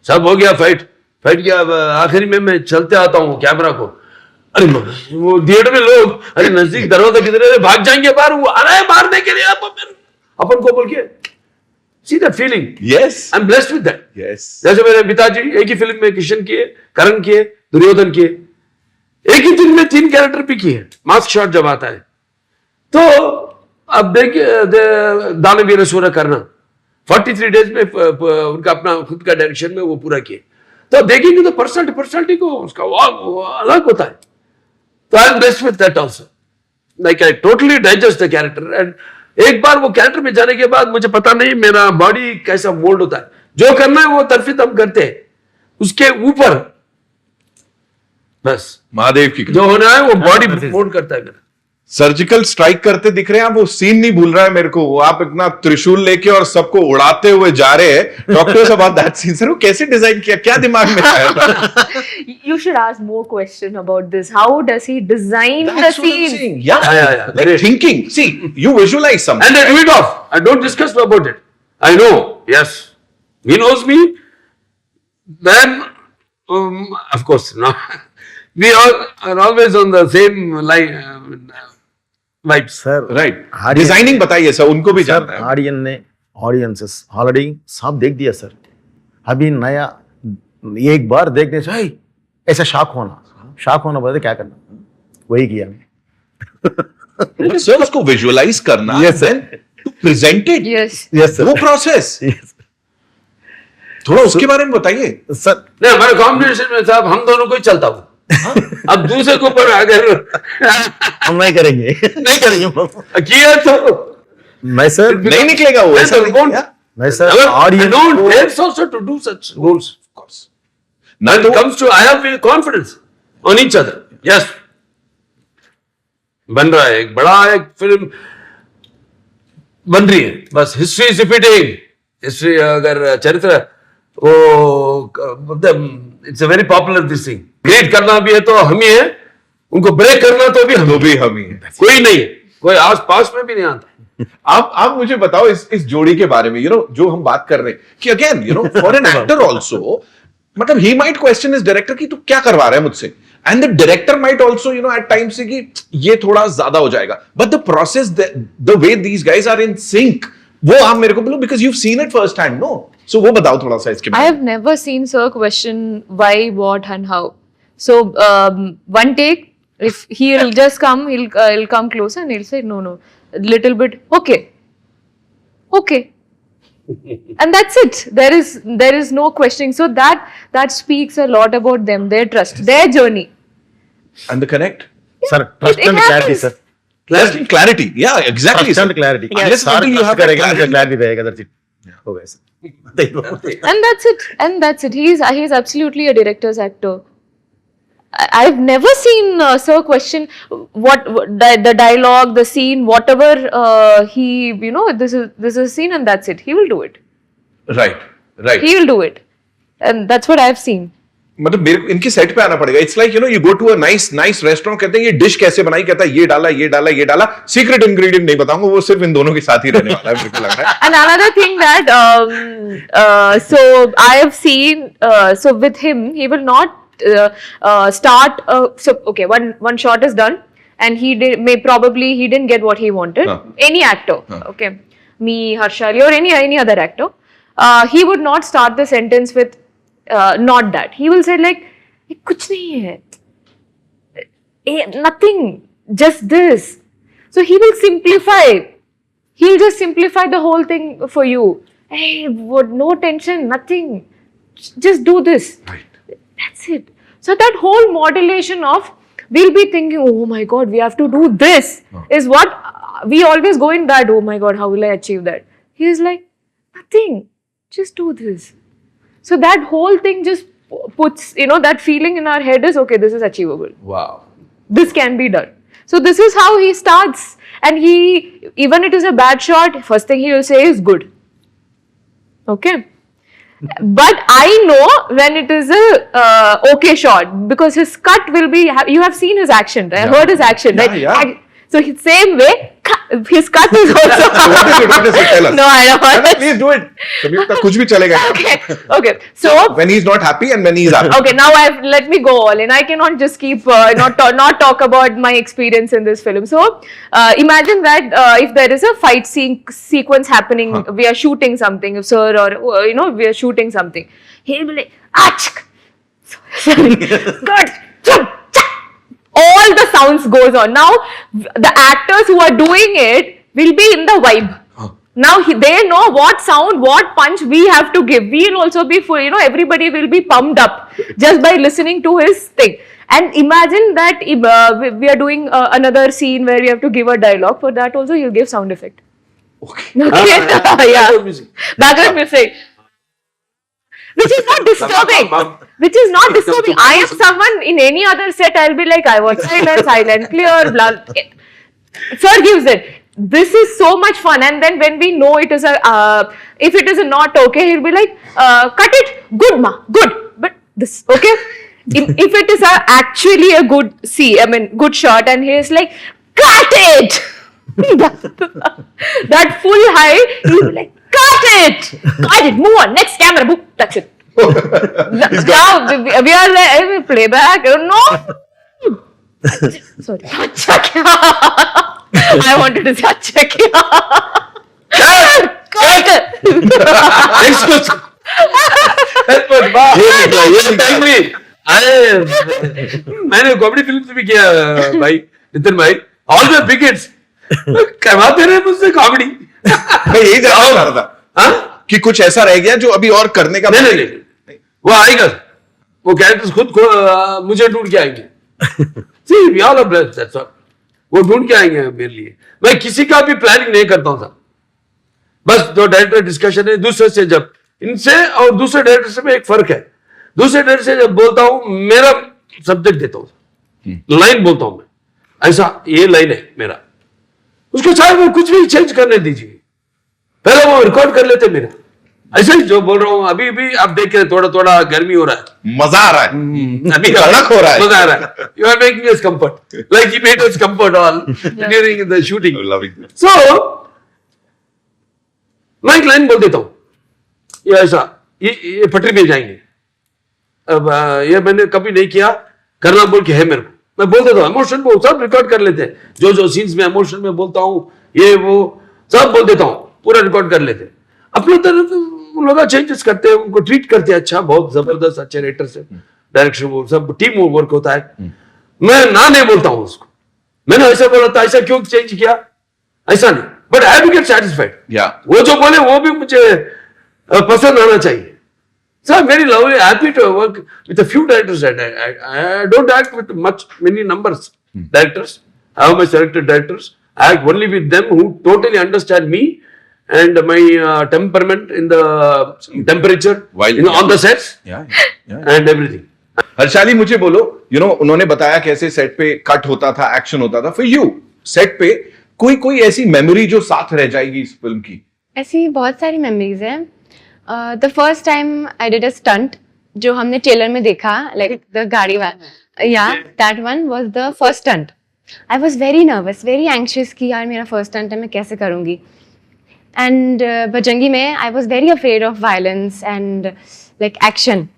सब हो गया, फाइट किया. आखिरी में मैं चलते आता हूँ कैमरा को, अरे वो थिएटर में लोग, अरे नजदीक दरवाजा किधर है, भाग जाएंगे बाहर, वो आ रहा है मारने के लिए अपन को बोल के. See that feeling. Yes. I am blessed with that. Yes. जैसे मेरे पिताजी एक ही फिल्म में किशन किए, करण किए, दुर्योधन किए, एक ही फिल्म में 3 कैरेक्टर भी किए. मास्क शॉट जब आता है तो अब देखिए दानवीर सूर्य करना 43 डेज में उनका अपना खुद का डायरेक्शन में वो पूरा किए. तो देखेंगे तो पर्सनालिटी को उसका वो अलग होता है. तो I am best with that also. Like I totally digest the character. And एक बार वो कैरेक्टर में जाने के बाद मुझे पता नहीं मेरा बॉडी कैसा मोल्ड होता है. जो करना है वो तरफित हम करते हैं, उसके ऊपर बस महादेव की जो होना है वो बॉडी मोल्ड करता है मेरा. सर्जिकल स्ट्राइक करते दिख रहे हैं आप. वो सीन नहीं भूल रहा है मेरे को. वो आप इतना त्रिशूल लेके और सबको उड़ाते हुए जा रहे हैं. Doctors about that scene. Sir वो कैसे डिजाइन किया, क्या दिमाग में आया था? You should ask more question about this. How does he design the That's what I'm scene? saying. Yeah. Yeah. Like Great. thinking. See, you visualize something. And I do it off. I don't discuss about it. I know. Yes. He knows me. Then, of course, no. We all are always on the same line. Vibes. Sir Right. Audience- designing बताइए sir, उनको भी sir जानना है. Audiences already सब देख दिया sir. अभी नया एक बार देखने से "हे, ऐसा शॉक होना बोले क्या करना, वही किया. सर उसको विजुअलाइज करना, Yes, sir. then to present it. Yes. Yes वो प्रोसेस थोड़ा उसके बारे में बताइए. सर. नहीं, हमारे कॉम्बिनेशन में साहब हम दोनों को ही चलता हूँ. अब दूसरे के ऊपर अगर हम नहीं करेंगे किया तो मैं सर नहीं निकलेगा वो ऐसा. Sir, won't. मैं sir I audience don't dare also to do such roles. Of course. ना When तो it comes to, I have confidence on each other. Yes. बन रहा है एक बड़ा एक फिल्म बन रही है. बस हिस्ट्री इज रिपीटिंग. हिस्ट्री अगर चरित्र वो मतलब it's a very popular this thing. Create करना भी है तो हम ही है, उनको ब्रेक करना तो भी हम ही है. कोई नहीं है, कोई आस पास में भी नहीं आता. आप मुझे बताओ इस जोड़ी के बारे में. जो हम बात कर रहे हैं कि again for an actor also, मतलब ही माइट क्वेश्चन इस डायरेक्टर की तू क्या करवा रहा है मुझसे, and the director might also at times say कि ये थोड़ा ज्यादा हो जाएगा. But the process, the way these guys are in sync, वो आप मेरे को बोलो because you seen it first hand. No, so वो बताओ थोड़ा सा इसके I बारे में. have never seen Sir question why, what, and how. So one take, if he'll just come, he'll come closer and he'll say no, little bit, okay, and that's it. There is no questioning. So that speaks a lot about them, their trust, their journey. And the connect. Sir trust it and clarity happens. Sir. Clarity. Yeah, exactly. Trust and clarity. Unless until you have that clarity. Clarity रहेगा that's it. हो गया sir. And that's it. He's absolutely a director's actor. I've never seen Sir question what the dialogue, the scene, whatever he this is a scene and that's it. He will do it. Right. He will do it, and that's what I've seen. मतलब मेरे को इनके set पे आना पड़ेगा. It's like you go to a nice restaurant, कहते हैं ये डिश कैसे बनाई, कहता है ये डाला. सीक्रेट इंग्रेडिएंट नहीं बताऊंगा, वो सिर्फ इन दोनों के साथ ही रहने वाला है, मेरे को लग रहा है. And another thing that so I have seen so with him he will not start so okay, one shot is done and he didn't get what he wanted. Any actor, okay, me, Harshali, or any other actor, he would not start the sentence with not that. He will say like kuch nahi hai, nothing, just this. So he will simplify. He'll just simplify the whole thing for you. Hey, no tension, nothing. Just do this. Right. That's it. So that whole modulation of we'll be thinking, oh my God, we have to do this, is what we always go in that, oh my God, how will I achieve that? He is like, nothing, just do this. So that whole thing just puts, you know, that feeling in our head is, okay, this is achievable. Wow. This can be done. So this is how he starts. And he, even it is a bad shot, first thing he will say is good. Okay. But I know when it is a okay shot, because his cut will be, you have seen his action, right? I heard his action, right? Yeah. So his same way, his cut is also. What does it tell us? No, I don't No, want. please do it. कभी तक कुछ भी चलेगा. Okay. So When he's not happy and when he's happy. okay, now let me go all in. I cannot just keep not talk about my experience in this film. So imagine that if there is a fight sequence happening, we are shooting something, sir, or you know, we are shooting something. He'll be like, achk, sorry, good, chum, cha. All the sounds goes on. Now the actors who are doing it will be in the vibe. Now they know what sound, what punch we have to give. We'll also be full, you know, everybody will be pumped up just by listening to his thing. And imagine that we are doing another scene where we have to give a dialogue. For that also you'll give sound effect. Okay. Yeah. Background music. Which is not disturbing. Which is not disturbing. I am someone in any other set, I'll be like, I want silent, clear, blah. Sir gives it. This is so much fun. And then when we know it is a, if it is a not okay, he'll be like, cut it, good ma, good. But this, okay? If it is actually a good good shot, and he is like, cut it! that full high, he'll be like, cut it, move on, next camera, book, that's it. Now we are like, playback, no. Sorry. अच्छा क्या? I wanted to say अच्छा क्या? Next question. ये tell me. मैंने comedy film भी किया भाई नितिन भाई. All the big hits. करवाते रहे मुझसे कॉमेडी. मैं यही जानना चाह रहा था. हाँ? कि कुछ ऐसा रह गया जो अभी और करने का. नहीं. वो आएगा. वो कैरेक्टर्स खुद मुझे ढूंढ के आएंगे. See, we all are blessed, that's all. वो ढूंढ के आएंगे मेरे लिए. मैं किसी का भी प्लानिंग नहीं करता हूँ साहब. बस जो डायरेक्टर डिस्कशन है दूसरे से, जब इनसे और दूसरे डायरेक्टर से में एक फर्क है. दूसरे डायरेक्टर से जब बोलता हूँ मेरा सब्जेक्ट देता हूँ, लाइन बोलता हूँ मैं, ऐसा ये लाइन है मेरा, उसको चाहे वो कुछ भी चेंज करने दीजिए, पहले वो रिकॉर्ड कर लेते मेरा. ऐसे ही जो बोल रहा हूँ अभी भी आप देख रहे, थोड़ा थोड़ा गर्मी हो रहा है, मजा आ रहा है, अभी कड़क हो रहा है, मजा आ रहा है. You are making us comfort, like you made us comfort all during the shooting. So मैं एक लाइन बोल देता हूँ, ये ऐसा, ये पटरी पे जाएंगे. अब ये मैंने कभी नहीं किया, करना बोल के है मेरे को, मैं बोल देता हूँ. इमोशन वो सब रिकॉर्ड कर लेते हैं, जो सीन्स में इमोशन में बोलता हूँ ये वो सब बोल देता हूँ, पूरा रिकॉर्ड कर लेते हैं. अपने तरफ उन लोग चेंजेस करते हैं, उनको ट्रीट करते हैं अच्छा, बहुत जबरदस्त अच्छे राइटर से, डायरेक्शन वो सब टीम वर्क होता है. मैं ना नहीं बोलता हूँ उसको, मैंने ऐसा बोला था, ऐसा क्यों चेंज किया, ऐसा नहीं, but I have to get satisfied. वो जो बोले वो भी मुझे पसंद आना चाहिए. So I'm very lovely, happy to work with a few directors. I don't act with many numbers directors. I have my selected directors. I act only with them who totally understand me and my temperament in the temperature, on the sets and everything. Harshali मुझे बोलो, उन्होंने बताया कैसे set पे cut होता था, action होता था. फॉर यू सेट पे कोई ऐसी मेमोरी जो साथ रह जाएगी इस फिल्म की? ऐसी बहुत सारी मेमोरीज हैं. The first time I did a stunt जो हमने ट्रेलर में देखा, लाइक द गाड़ी वाला, या that one was the first stunt. I was very nervous, very anxious कि यार मेरा फर्स्ट स्टंट है, मैं कैसे करूँगी. एंड बजरंगी में I was very afraid of violence and like action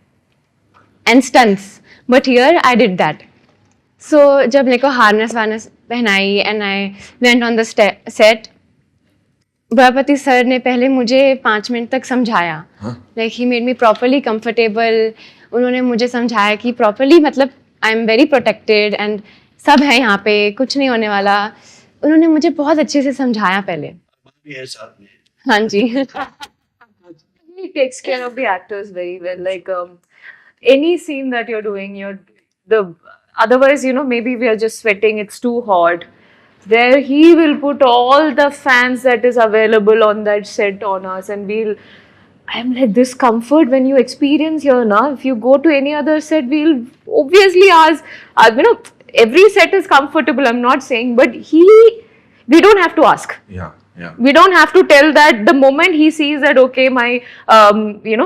and stunts, but here I did that. So जब मेरे को हार्नेस वार्नेस पहनाई and I went on the set, Barapati sir ने पहले मुझे 5 मिनट तक समझाया, like he made me properly comfortable. उन्होंने मुझे समझाया कि प्रॉपरली, मतलब I am very protected and सब है यहाँ पे, कुछ नहीं होने वाला. उन्होंने मुझे बहुत अच्छे से समझाया पहले. हाँ जी. He takes care of the actors very well. Like any scene that you're doing, otherwise maybe we are just sweating, it's too hot. there he will put all the fans that is available on that set on us, and I'm like, this comfort when you experience here now, if you go to any other set, we'll obviously ask, every set is comfortable, I'm not saying, but we don't have to ask. Yeah. We don't have to tell that. The moment he sees that, okay, my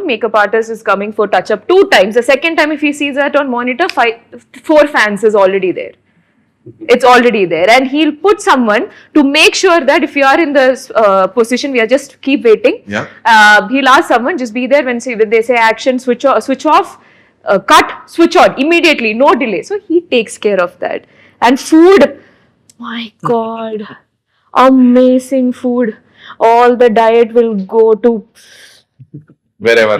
makeup artist is coming for touch up 2 times, the second time if he sees that on monitor, 4 fans is already there. It's already there, and he'll put someone to make sure that if you are in this position, we are just keep waiting. Yeah. He'll ask someone, just be there when they say action, switch off, cut, switch on immediately, no delay. So he takes care of that. And food, my God, amazing food. All the diet will go to Wherever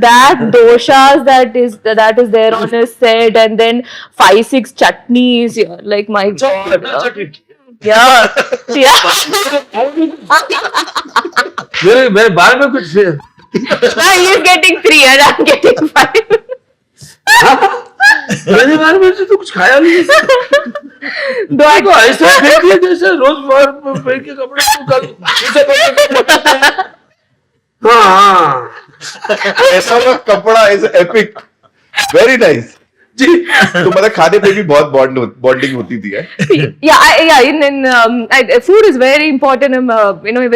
that doshas that is there on his set, and then 5-6 chutneys. Yeah, like my God. Yeah. मेरे बारे में कुछ Now he is getting 3 and I'm getting 5. मेरे बारे में तो कुछ खाया नहीं Do I तो ऐसे फेंक दिया जैसे रोज फेंक के कपड़े को हाँ ऐसा वाला कपड़ा इज एपिक, वेरी नाइस जी। तो मतलब खाने पे भी बहुत बॉन्डिंग होती थी food is very important,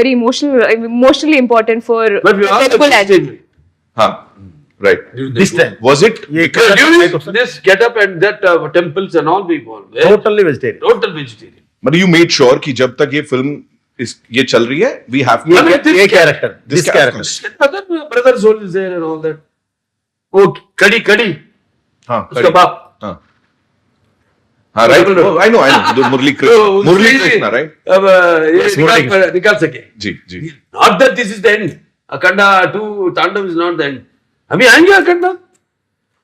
very emotionally important for Telugu language. हाँ, right. This time. Was it? this get up and that temples and all people Totally vegetarian. total vegetarian. मतलब you made sure कि जब तक ये film ये चल रही है, we have to ये character, this character. brother soul is there and all that. वो कड़ी हाँ, उसका बाप हाँ, right. Oh, I know. जो मुरली कृष्णा, right? अब ये निकाल सके जी. Not that this is the end. Akhanda 2 Tandav is not the end. अभी आएंगे अखंडा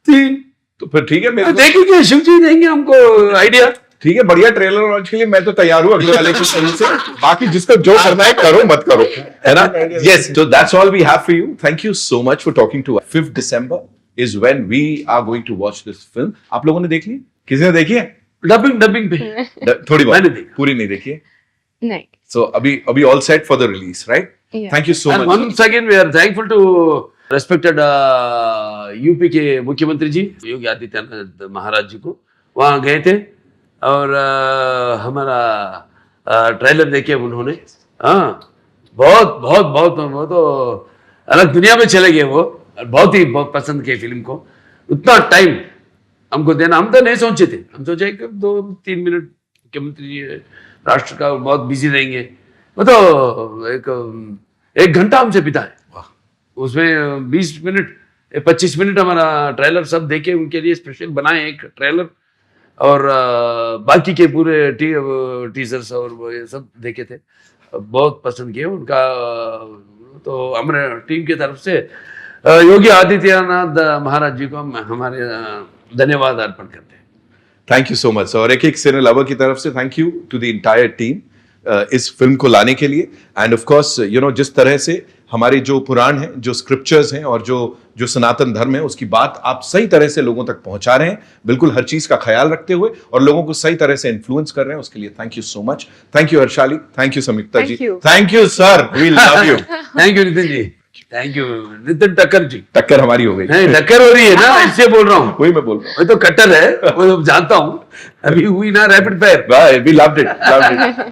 3 तो फिर ठीक है, मेरे देखेंगे शिव जी देंगे हमको आइडिया। ठीक है, बढ़िया ट्रेलर लॉन्च के लिए मैं तो तैयार हूँ अगले वाले के समय से। बाकी जिसको जो करना है करो, मत करो, है ना? Yes, so that's all we have for you. Thank you so much for talking to us. 5th December is when we are going to watch this film. आप लोगों ने देख ली? किसी ने देखी है? डबिंग पे थोड़ी मैंने बहुत, देखी। पूरी नहीं देखी है? नहीं. So अभी all set for the release, right? Yeah. Thank you so And much. once again we are thankful to respected UP के मुख्यमंत्री जी योगी आदित्यनाथ महाराज जी को। वहाँ गए थे और हमारा ट्रेलर देखे उन्होंने। हाँ, बहुत वो तो अलग दुनिया में चले गए वो। बहुत पसंद किए फिल्म को। उतना टाइम हमको देना, हम तो नहीं सोचे थे। हम सोचे कि 2-3 मिनट मुख्यमंत्री जी राष्ट्र का बहुत बिजी रहेंगे। वो तो एक घंटा हमसे बिताए। उसमें 20 मिनट 25 मिनट हमारा ट्रेलर सब देखे, उनके लिए स्पेशल बनाए एक ट्रेलर, और बाकी के पूरे टीजर्स और वो ये सब देखे थे। बहुत पसंद किए उनका। तो हमारे टीम की तरफ से योगी आदित्यनाथ महाराज जी को हम हमारे धन्यवाद अर्पण करते हैं। Thank you so much. और एक सिने लवर की तरफ से thank you to the entire team इस फिल्म को लाने के लिए। एंड ऑफ कोर्स जिस तरह से हमारे जो पुराण हैं, जो स्क्रिप्चर्स हैं और जो सनातन धर्म है, उसकी बात आप सही तरह से लोगों तक पहुंचा रहे हैं, बिल्कुल हर चीज का ख्याल रखते हुए, और लोगों को सही तरह से इन्फ्लुएंस कर रहे हैं। उसके लिए thank you so much. Thank you Harshali, thank you Samyukta ji, thank you sir, we love you. Thank you Nitin ji, thank you Nitin Takkar ji. टक्कर हमारी हो गई, नहीं टक्कर हो रही है ना, इससे बोल रहा हूँ। वही मैं बोल रहा हूँ, वो तो कट्टर है, वो जानता हूँ। अभी हुई ना rapid fire, we loved it.